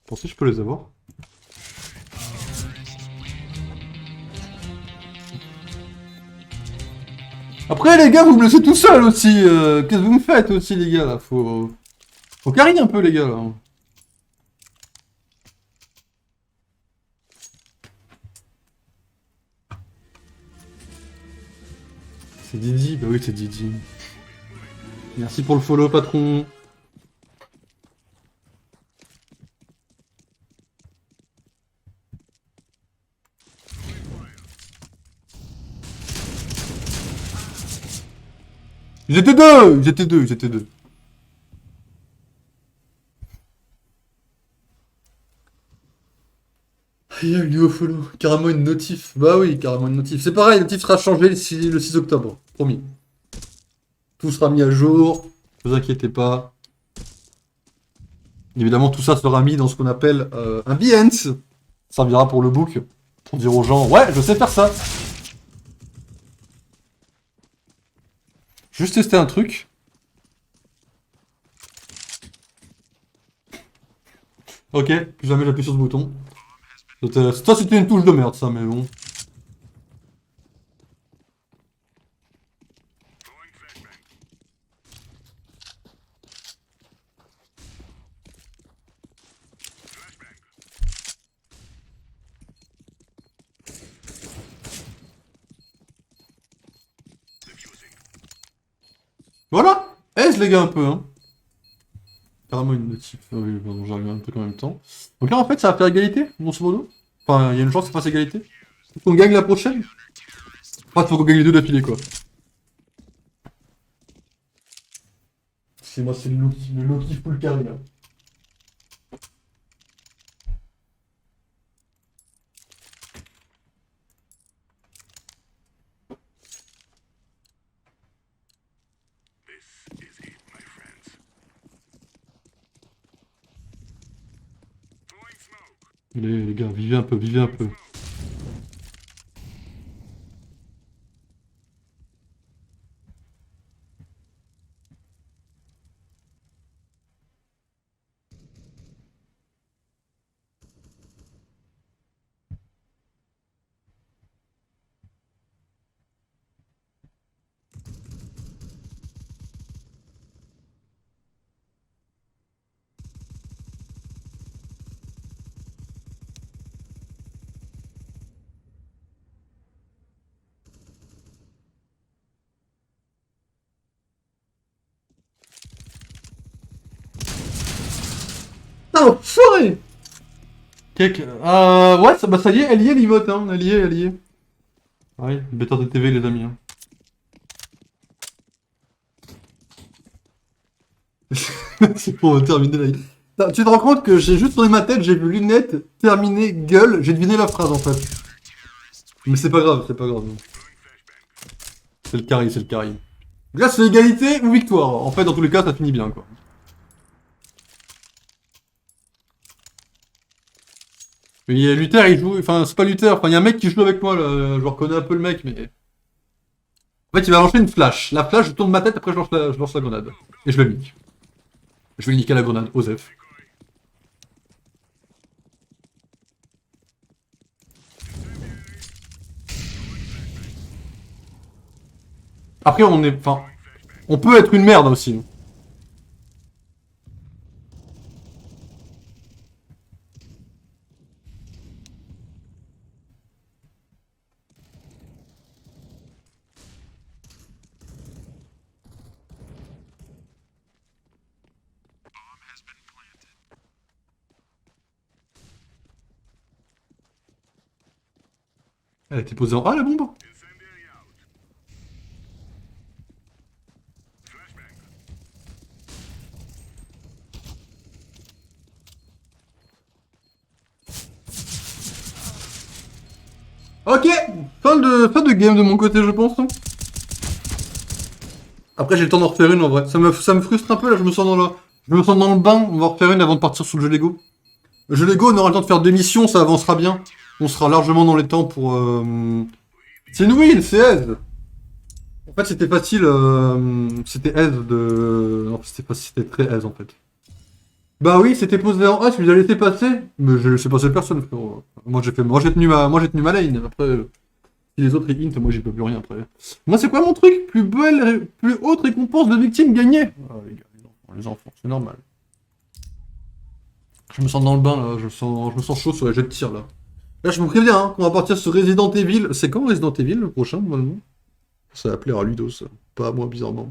A: Pensez que je peux les avoir? Après les gars, vous me laissez tout seul aussi. Qu'est-ce que vous me faites aussi les gars là? Faut carry un peu les gars là. C'est Didi, bah oui c'est Didi. Merci pour le follow patron. Ils étaient deux. Il y a eu du follow. Carrément une notif. Bah oui, carrément une notif. C'est pareil, la notif sera changée le 6 octobre. Promis. Tout sera mis à jour. Ne vous inquiétez pas. Évidemment, tout ça sera mis dans ce qu'on appelle un Behance. Ça servira pour le book. Pour dire aux gens, ouais, je sais faire ça. Juste tester un truc. Ok, plus jamais j'appuie sur ce bouton. Ça c'était une touche de merde ça, mais bon. Voilà. Aise les gars un peu hein. Carrément une notif. Oui, bon, j'arrive un truc en même temps. Donc là en fait ça va faire égalité, grosso modo. Enfin, il y a une chance que ça fasse égalité. Faut qu'on gagne la prochaine. Enfin, faut qu'on gagne les deux d'affilée quoi. C'est moi, c'est le Loki full carry là. Allez les gars, vivez un peu, vivez un peu. Non, forêt. Ouais, ça y est, elle y est, l'imote, hein. Elle y est. Ouais, Better de TV, les amis. Hein. C'est pour terminer la... Non, tu te rends compte que j'ai juste tourné ma tête, j'ai vu lunettes, terminé, gueule, j'ai deviné la phrase en fait. Mais c'est pas grave. C'est le carry. Là, c'est égalité ou victoire. En fait, dans tous les cas, ça finit bien quoi. Mais Luther, il joue. Enfin, c'est pas Luther, enfin, il y a un mec qui joue avec moi, là. Je reconnais un peu le mec, mais. En fait, il va lancer une flash. La flash, je tourne ma tête, après je lance la grenade. Et je le nique. Je vais lui niquer la grenade, Osef. Après, on est. Enfin. On peut être une merde aussi. Elle a été posée en A, la bombe. Ok, fin de game de mon côté, je pense. Hein. Après, j'ai le temps d'en refaire une en vrai. Ça me frustre un peu là, je me sens dans Je me sens dans le bain, on va en refaire une avant de partir sur le jeu Lego. Le jeu Lego, on aura le temps de faire deux missions, ça avancera bien. On sera largement dans les temps pour... C'est une win, c'est aise. En fait, c'était facile, c'était aise de... Non, c'était pas... c'était très aise, en fait. Bah oui, c'était posé en A, tu les as laissé passer. Mais j'ai laissé passer personne, frérot. Moi, j'ai fait... moi, j'ai tenu ma lane. Après, si les autres, ils hint, moi, j'y peux plus rien, après. Moi, c'est quoi mon truc? Plus belle, plus haute récompense de victime gagnée. Ah, les gars, les enfants, c'est normal. Je me sens dans le bain, là. Je me sens chaud sur les jets de tir, là. Là, je vous préviens, hein, qu'on va partir sur Resident Evil. C'est quand Resident Evil, le prochain, normalement? Ça va plaire à Ludo, ça. Pas à moi, bizarrement.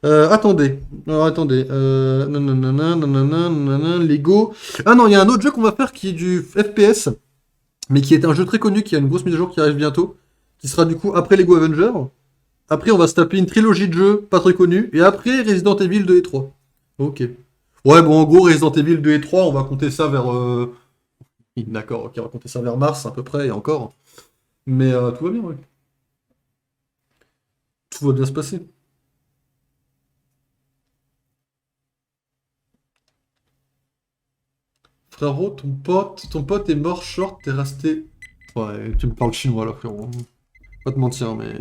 A: Attendez. Alors, attendez. Nanana, nanana, nanana, Lego. Ah non, il y a un autre jeu qu'on va faire qui est du FPS, mais qui est un jeu très connu, qui a une grosse mise à jour qui arrive bientôt, qui sera du coup après Lego Avenger. Après, on va se taper une trilogie de jeux pas très connus, et après Resident Evil 2 et 3. Ok. Ouais, bon, en gros, Resident Evil 2 et 3, on va compter ça vers... D'accord, ok, on va compter ça vers mars, à peu près, et encore. Mais tout va bien, ouais. Tout va bien se passer. Frérot, ton pote est mort short, t'es resté... Ouais, tu me parles chinois là, frérot. Pas te mentir, mais...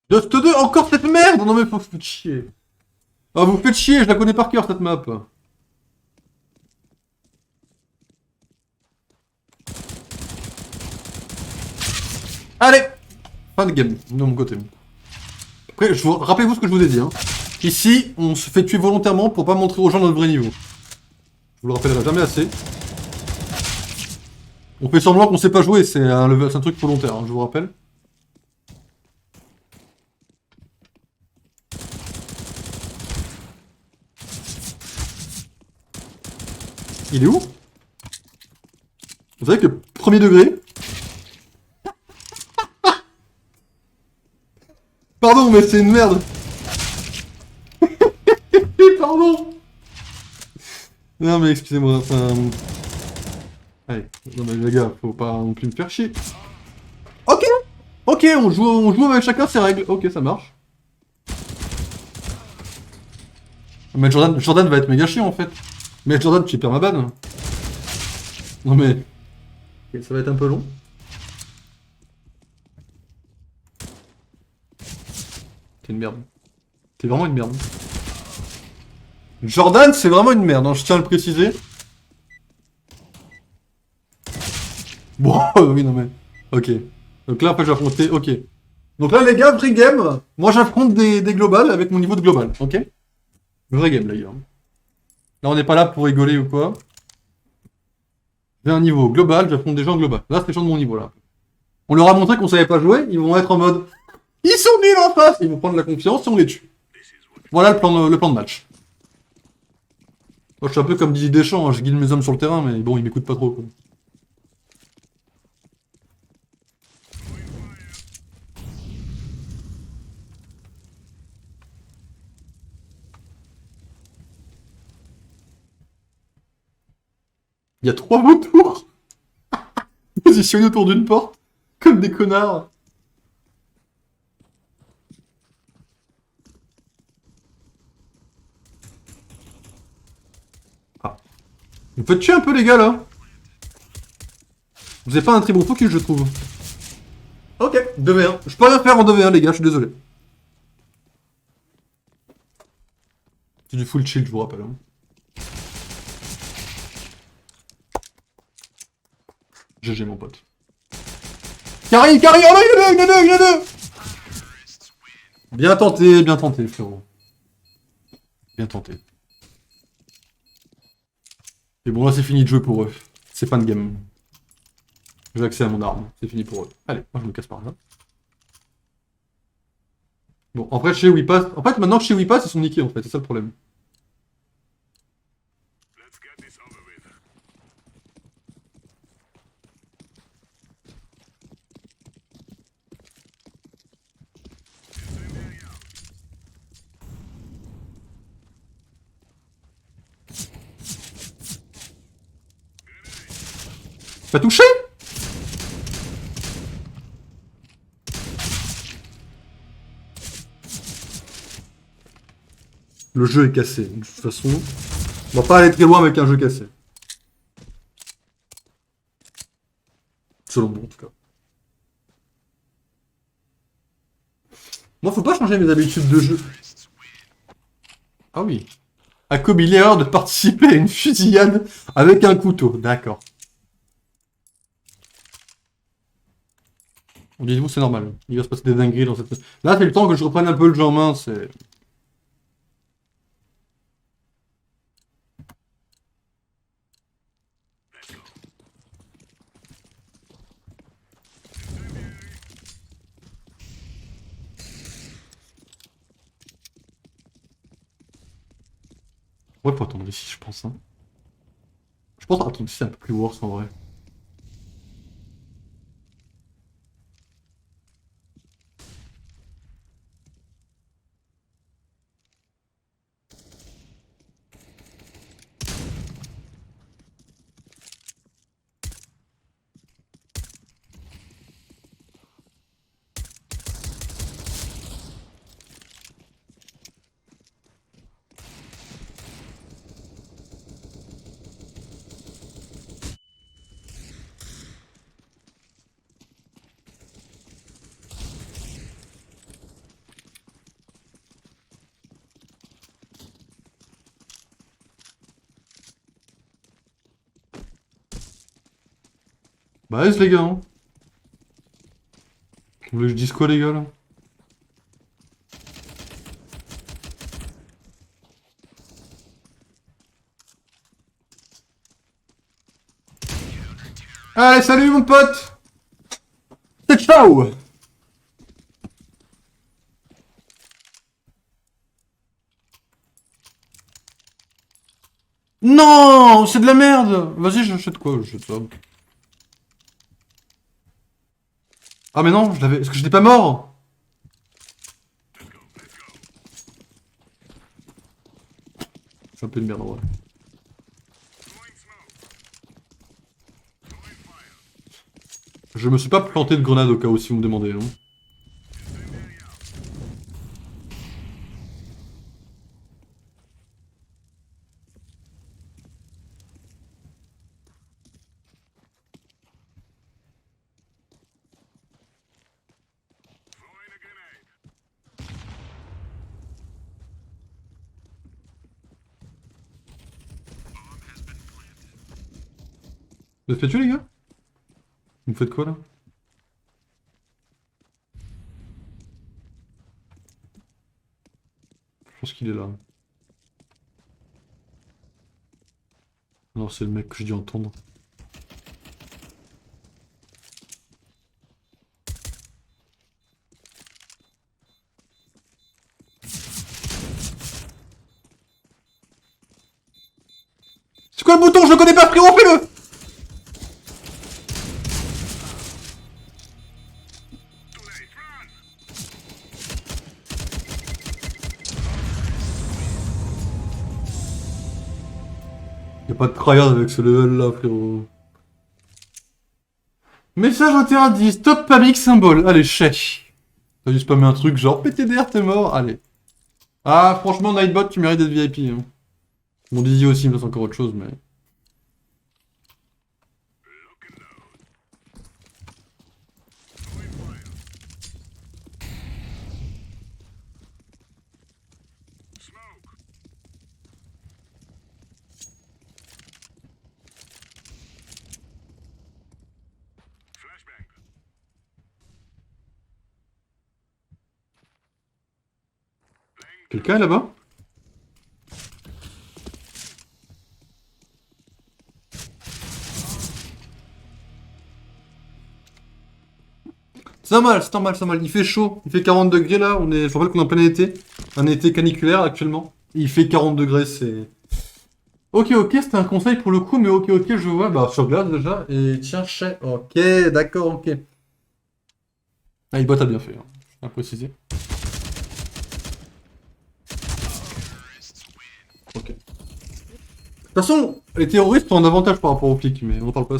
A: Dust 2, encore cette merde! Non mais faut vous faites chier. Ah, vous faites chier, je la connais par cœur cette map. Allez! Fin de game, de mon côté. Après, rappelez-vous ce que je vous ai dit. Hein. Ici, on se fait tuer volontairement pour pas montrer aux gens notre vrai niveau. Je vous le rappellerai jamais assez. On fait semblant qu'on sait pas jouer, c'est un truc volontaire, hein, je vous rappelle. Il est où? Vous savez que premier degré... Pardon, mais c'est une merde. Pardon. Non mais excusez-moi, enfin... Allez, non mais les gars, faut pas non plus me faire chier. Ok. Ok, on joue avec chacun ses règles. Ok, ça marche. Mais Jordan va être méga chiant en fait. Mais Jordan, tu perds ma banne. Non mais... Ok, ça va être un peu long. T'es une merde. T'es vraiment une merde. Jordan, c'est vraiment une merde, hein, je tiens à le préciser. Bon, oui, non mais... Ok. Donc là, après, j'affrontais... Ok. Donc là, les gars, vrai game. Moi, j'affronte des globales avec mon niveau de global, ok? Vrai game, les gars. Là, on n'est pas là pour rigoler ou quoi. J'ai un niveau global, j'affronte des gens global. Là, c'est des gens de mon niveau, là. On leur a montré qu'on savait pas jouer, ils vont être en mode... Ils sont nuls en face. Ils vont prendre la confiance et on les tue. Voilà le plan de match. Moi, je suis un peu comme Didier Deschamps, hein, je guide mes hommes sur le terrain, mais bon, ils m'écoutent pas trop, quoi. Il y a 3 vautours positionnés autour d'une porte, comme des connards. Ah. Vous me faites tuer un peu, les gars, là. Vous avez pas un très bon focus, je trouve. Ok, 2v1. Je peux rien faire en 2v1, les gars, je suis désolé. C'est du full shield, je vous rappelle. Hein. GG, mon pote. Carry, carry, oh là, il y en a deux, il y en a deux. Bien tenté, frérot. Bien tenté. Et bon, là, c'est fini de jouer pour eux. C'est fin de game. J'ai accès à mon arme. C'est fini pour eux. Allez, moi, je me casse par là. Bon, en fait, chez où ils passent... En fait, maintenant que chez où ils passent, ils sont niqués, en fait. C'est ça le problème. Pas touché? Le jeu est cassé. De toute façon, on va pas aller très loin avec un jeu cassé. Selon moi, en tout cas. Moi, faut pas changer mes habitudes de jeu. Ah oui. A commis l'erreur de participer à une fusillade avec un couteau. D'accord. Dites-vous, c'est normal. Il va se passer des dingueries dans cette... Là, c'est le temps que je reprenne un peu le jeu en main, c'est... Ouais, faut attendre ici, je pense. Hein. Je pense attendre ici, c'est un peu plus worse en vrai. Bah, vas-y, les gars. Hein. Vous voulez que je dise quoi, les gars, là? Allez, salut, mon pote! Et ciao! Non! C'est de la merde! Vas-y, j'achète quoi? J'achète ça. Ah, mais non, je l'avais... Est-ce que j'étais pas mort? C'est un peu de merde, en vrai. Je me suis pas planté de grenade au cas où si vous me demandez. Hein. Vous êtes fait tuer, les gars? Vous me faites quoi, là? Je pense qu'il est là. Non, c'est le mec que j'ai dû entendre. C'est quoi le bouton? Je le connais pas, frérot, fais-le! Y'a pas de tryhard avec ce level là, frérot. Message interdit, stop panic symbole. Allez, chèque. T'as juste spammer un truc genre PTDR, t'es mort. Allez. Ah, franchement, Nightbot, tu mérites d'être VIP. Hein. Mon Dizzy aussi, mais c'est encore autre chose, mais. Quelqu'un est là-bas? C'est normal, c'est normal, c'est normal. Il fait chaud, il fait 40 degrés là. Je rappelle qu'on est en plein été. Un été caniculaire actuellement. Il fait 40 degrés, c'est. Ok, ok, c'était un conseil pour le coup, mais ok, ok, je vois. Bah, sur glace déjà. Et tiens, chais. Ok, d'accord, ok. Ah, Ibot a bien fait, hein. Je tiens à préciser. Ok. De toute façon, les terroristes ont un avantage par rapport aux flics, mais on en parle pas.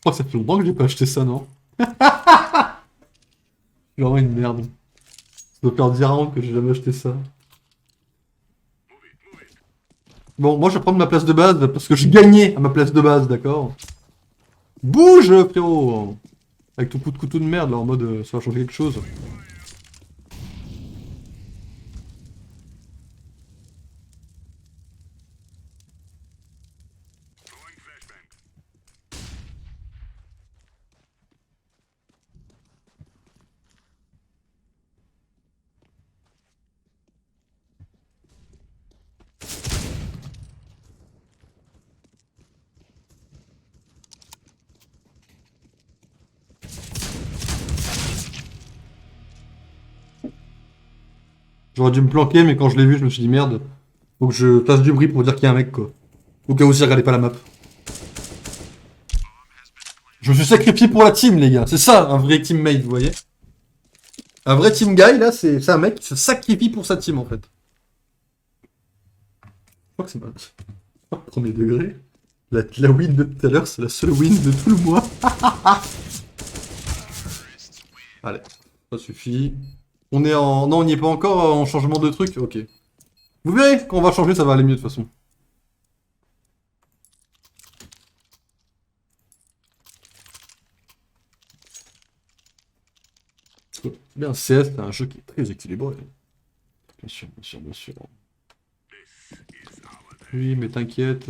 A: crois que ça fait longtemps que j'ai pas acheté ça, non? C'est vraiment une merde. Ça doit faire 10 rounds que j'ai jamais acheté ça. Bon, moi je vais prendre ma place de base parce que j'ai gagné à ma place de base, d'accord? Bouge, frérot! Avec ton coup de couteau de merde, là, en mode ça va changer quelque chose. J'aurais dû me planquer, mais quand je l'ai vu, je me suis dit merde, faut que je fasse du bruit pour dire qu'il y a un mec, quoi. Au cas où si regardez pas la map. Je me suis sacrifié pour la team, les gars. C'est ça, un vrai teammate, vous voyez? Un vrai team guy, là, c'est un mec qui se sacrifie pour sa team, en fait. Je crois que c'est mal. Premier degré. La win de tout à l'heure, c'est la seule win de tout le mois. Allez, ça suffit. On est en... Non, on n'y est pas encore en changement de truc. Ok. Vous verrez, quand on va changer, ça va aller mieux de toute façon. Bien, CS, c'est un jeu qui est très équilibré. Bien sûr, bien sûr, bien sûr. Oui, mais t'inquiète,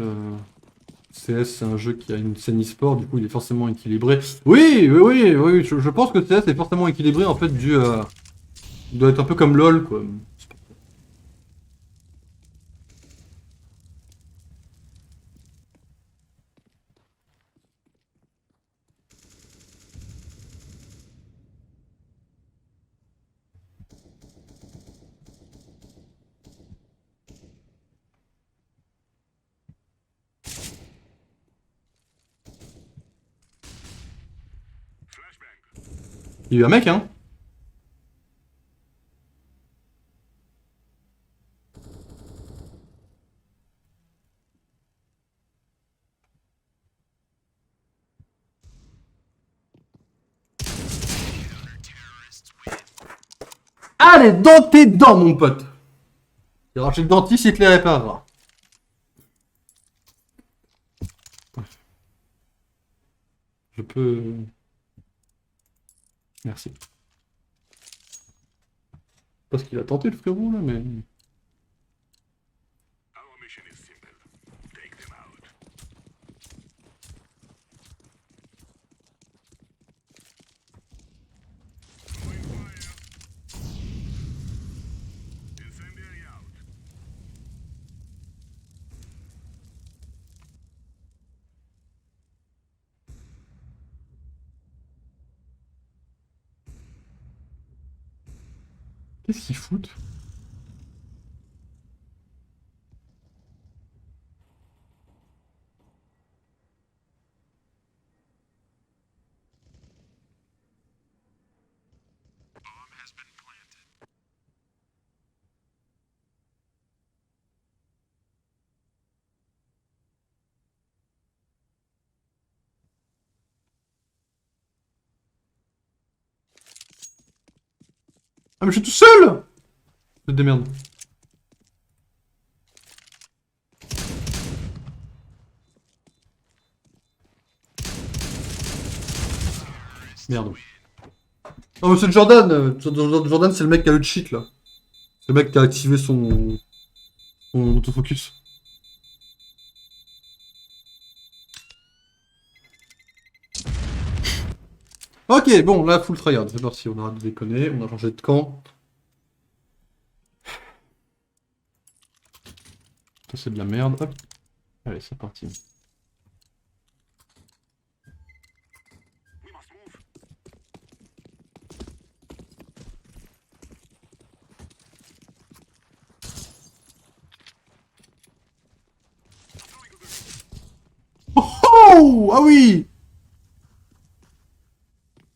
A: CS, c'est un jeu qui a une scène e-sport, du coup, il est forcément équilibré. Oui, oui, oui, oui, je pense que CS est forcément équilibré, en fait, dû à... Il doit être un peu comme LoL, quoi. Il y a eu un mec, hein. Allez, dans tes dents, mon pote. Il ira chez le dentiste, il te les réparera. Je peux... Merci. Parce qu'il a tenté, le frérot, là, mais... Qu'est-ce qu'ils foutent? Ah, mais je suis tout seul! Je te démerde. Merde. Oh, mais c'est Jordan! Jordan, c'est le mec qui a le cheat, là. C'est le mec qui a activé son autofocus. Ok, bon, là, full tryhard. C'est parti, on arrête de déconner. On a changé de camp. Ça, c'est de la merde. Hop. Allez, c'est parti. Oh, oh! Ah oui!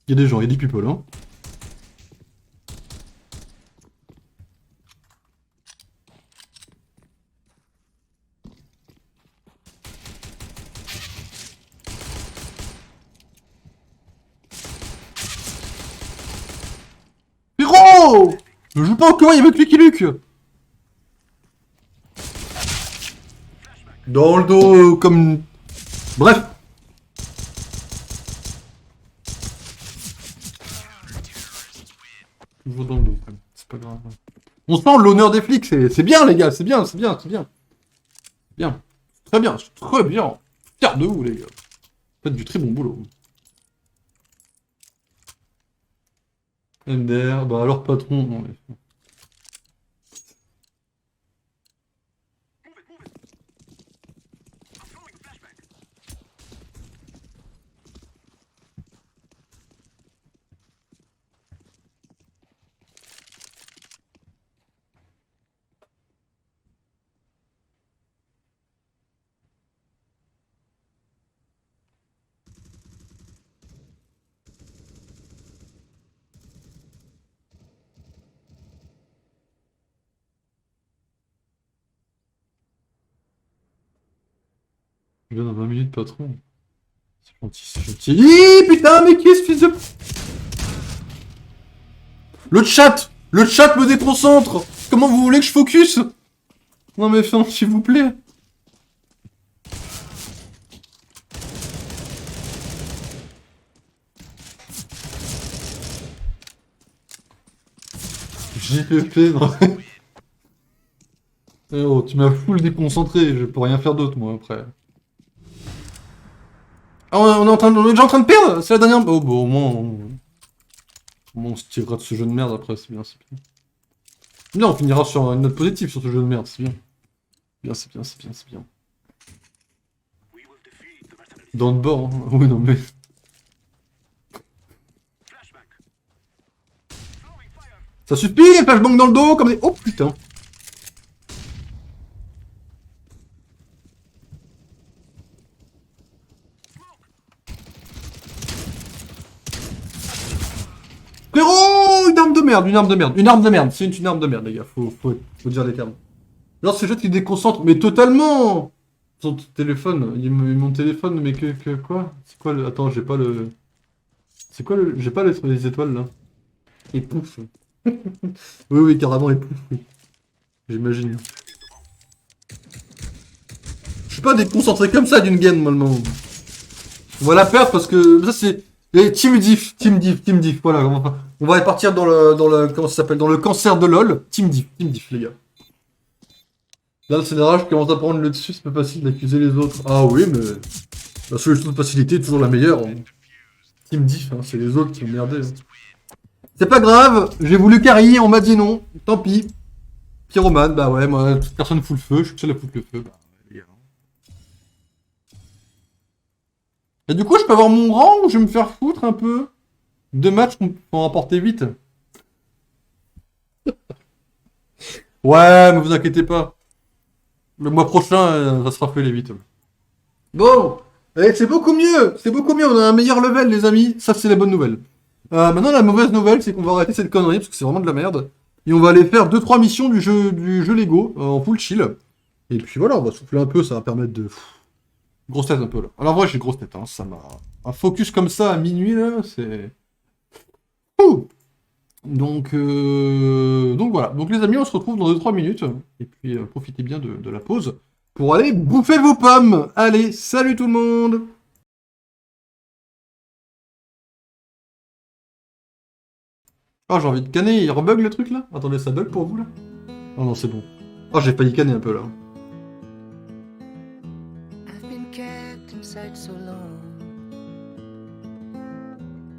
A: Il y a des gens, il y a des people, hein. Je joue pas au kawaii avec Lucky Luke. Dans le dos, comme... Bref. Toujours dans le dos, quand même. C'est pas grave. On sent l'honneur des flics, c'est bien, les gars, c'est bien, c'est bien, c'est bien. Bien. Très bien, c'est très bien. Fier de vous, les gars. Faites du très bon boulot. MDR, bah alors patron, non mais... Je viens dans 20 minutes, patron. C'est gentil, c'est gentil. Hi, putain, mais qui est ce fils de... Le chat me déconcentre. Comment vous voulez que je focus? Non mais fin, s'il vous plaît. JPP, non. Eh oh, tu m'as full déconcentré, je peux rien faire d'autre moi après. Ah, on est déjà en train de perdre. C'est la dernière... Oh bah au moins... On se tirera de ce jeu de merde après, c'est bien, c'est bien. Bien, on finira sur une note positive sur ce jeu de merde, c'est bien. Bien, c'est bien, c'est bien, c'est bien. Dans le bord, hein. Oui, non mais... Ça suffit, les flashbangs dans le dos, comme des... Oh putain. Frérot, une arme de merde, une arme de merde, une arme de merde, c'est une arme de merde, les gars, faut dire les termes. Alors ce jeu qui déconcentre, mais totalement. Son téléphone, mon téléphone, mais que quoi? C'est quoi le... Attends, j'ai pas le... C'est quoi le... J'ai pas les étoiles, là. Et pouf. Oui, oui, carrément, et pouf, oui. J'imagine. Je suis pas déconcentré comme ça d'une game, normalement. On va la perdre parce que... Ça, c'est... Team Diff, Team Diff, Team Diff, voilà. On va partir dans le... Comment ça s'appelle? Dans le cancer de LoL. Team Diff, les gars. Là, le scénario, je commence à prendre le dessus, c'est pas facile d'accuser les autres. Ah oui, mais... La solution de facilité est toujours la meilleure. Hein. Team Diff, hein, c'est les autres qui ont merdé. Hein. C'est pas grave, j'ai voulu carry, on m'a dit non. Tant pis. Pyromane, bah ouais, moi, toute personne fout le feu, je suis le seul à foutre le feu. Bah, et du coup, je peux avoir mon rang ou je vais me faire foutre un peu? 2 matchs pour en remporter 8. Ouais, mais vous inquiétez pas. Le mois prochain, ça sera fait les 8. Bon, c'est beaucoup mieux, on a un meilleur level les amis, ça c'est la bonne nouvelle. Maintenant la mauvaise nouvelle c'est qu'on va arrêter cette connerie parce que c'est vraiment de la merde. Et on va aller faire 2-3 missions du jeu Lego en full chill. Et puis voilà, on va souffler un peu, ça va permettre de... Grosse tête un peu là. Alors en vrai j'ai grosse tête, hein, ça m'a... Un focus comme ça à minuit là, c'est... Ouh. Donc voilà, donc les amis on se retrouve dans 2-3 minutes. Et puis profitez bien de la pause. Pour aller bouffer vos pommes. Allez, salut tout le monde. Oh, j'ai envie de canner, il rebug le truc là? Attendez, ça bug pour vous là? Oh non, c'est bon. Oh, j'ai failli canner un peu là.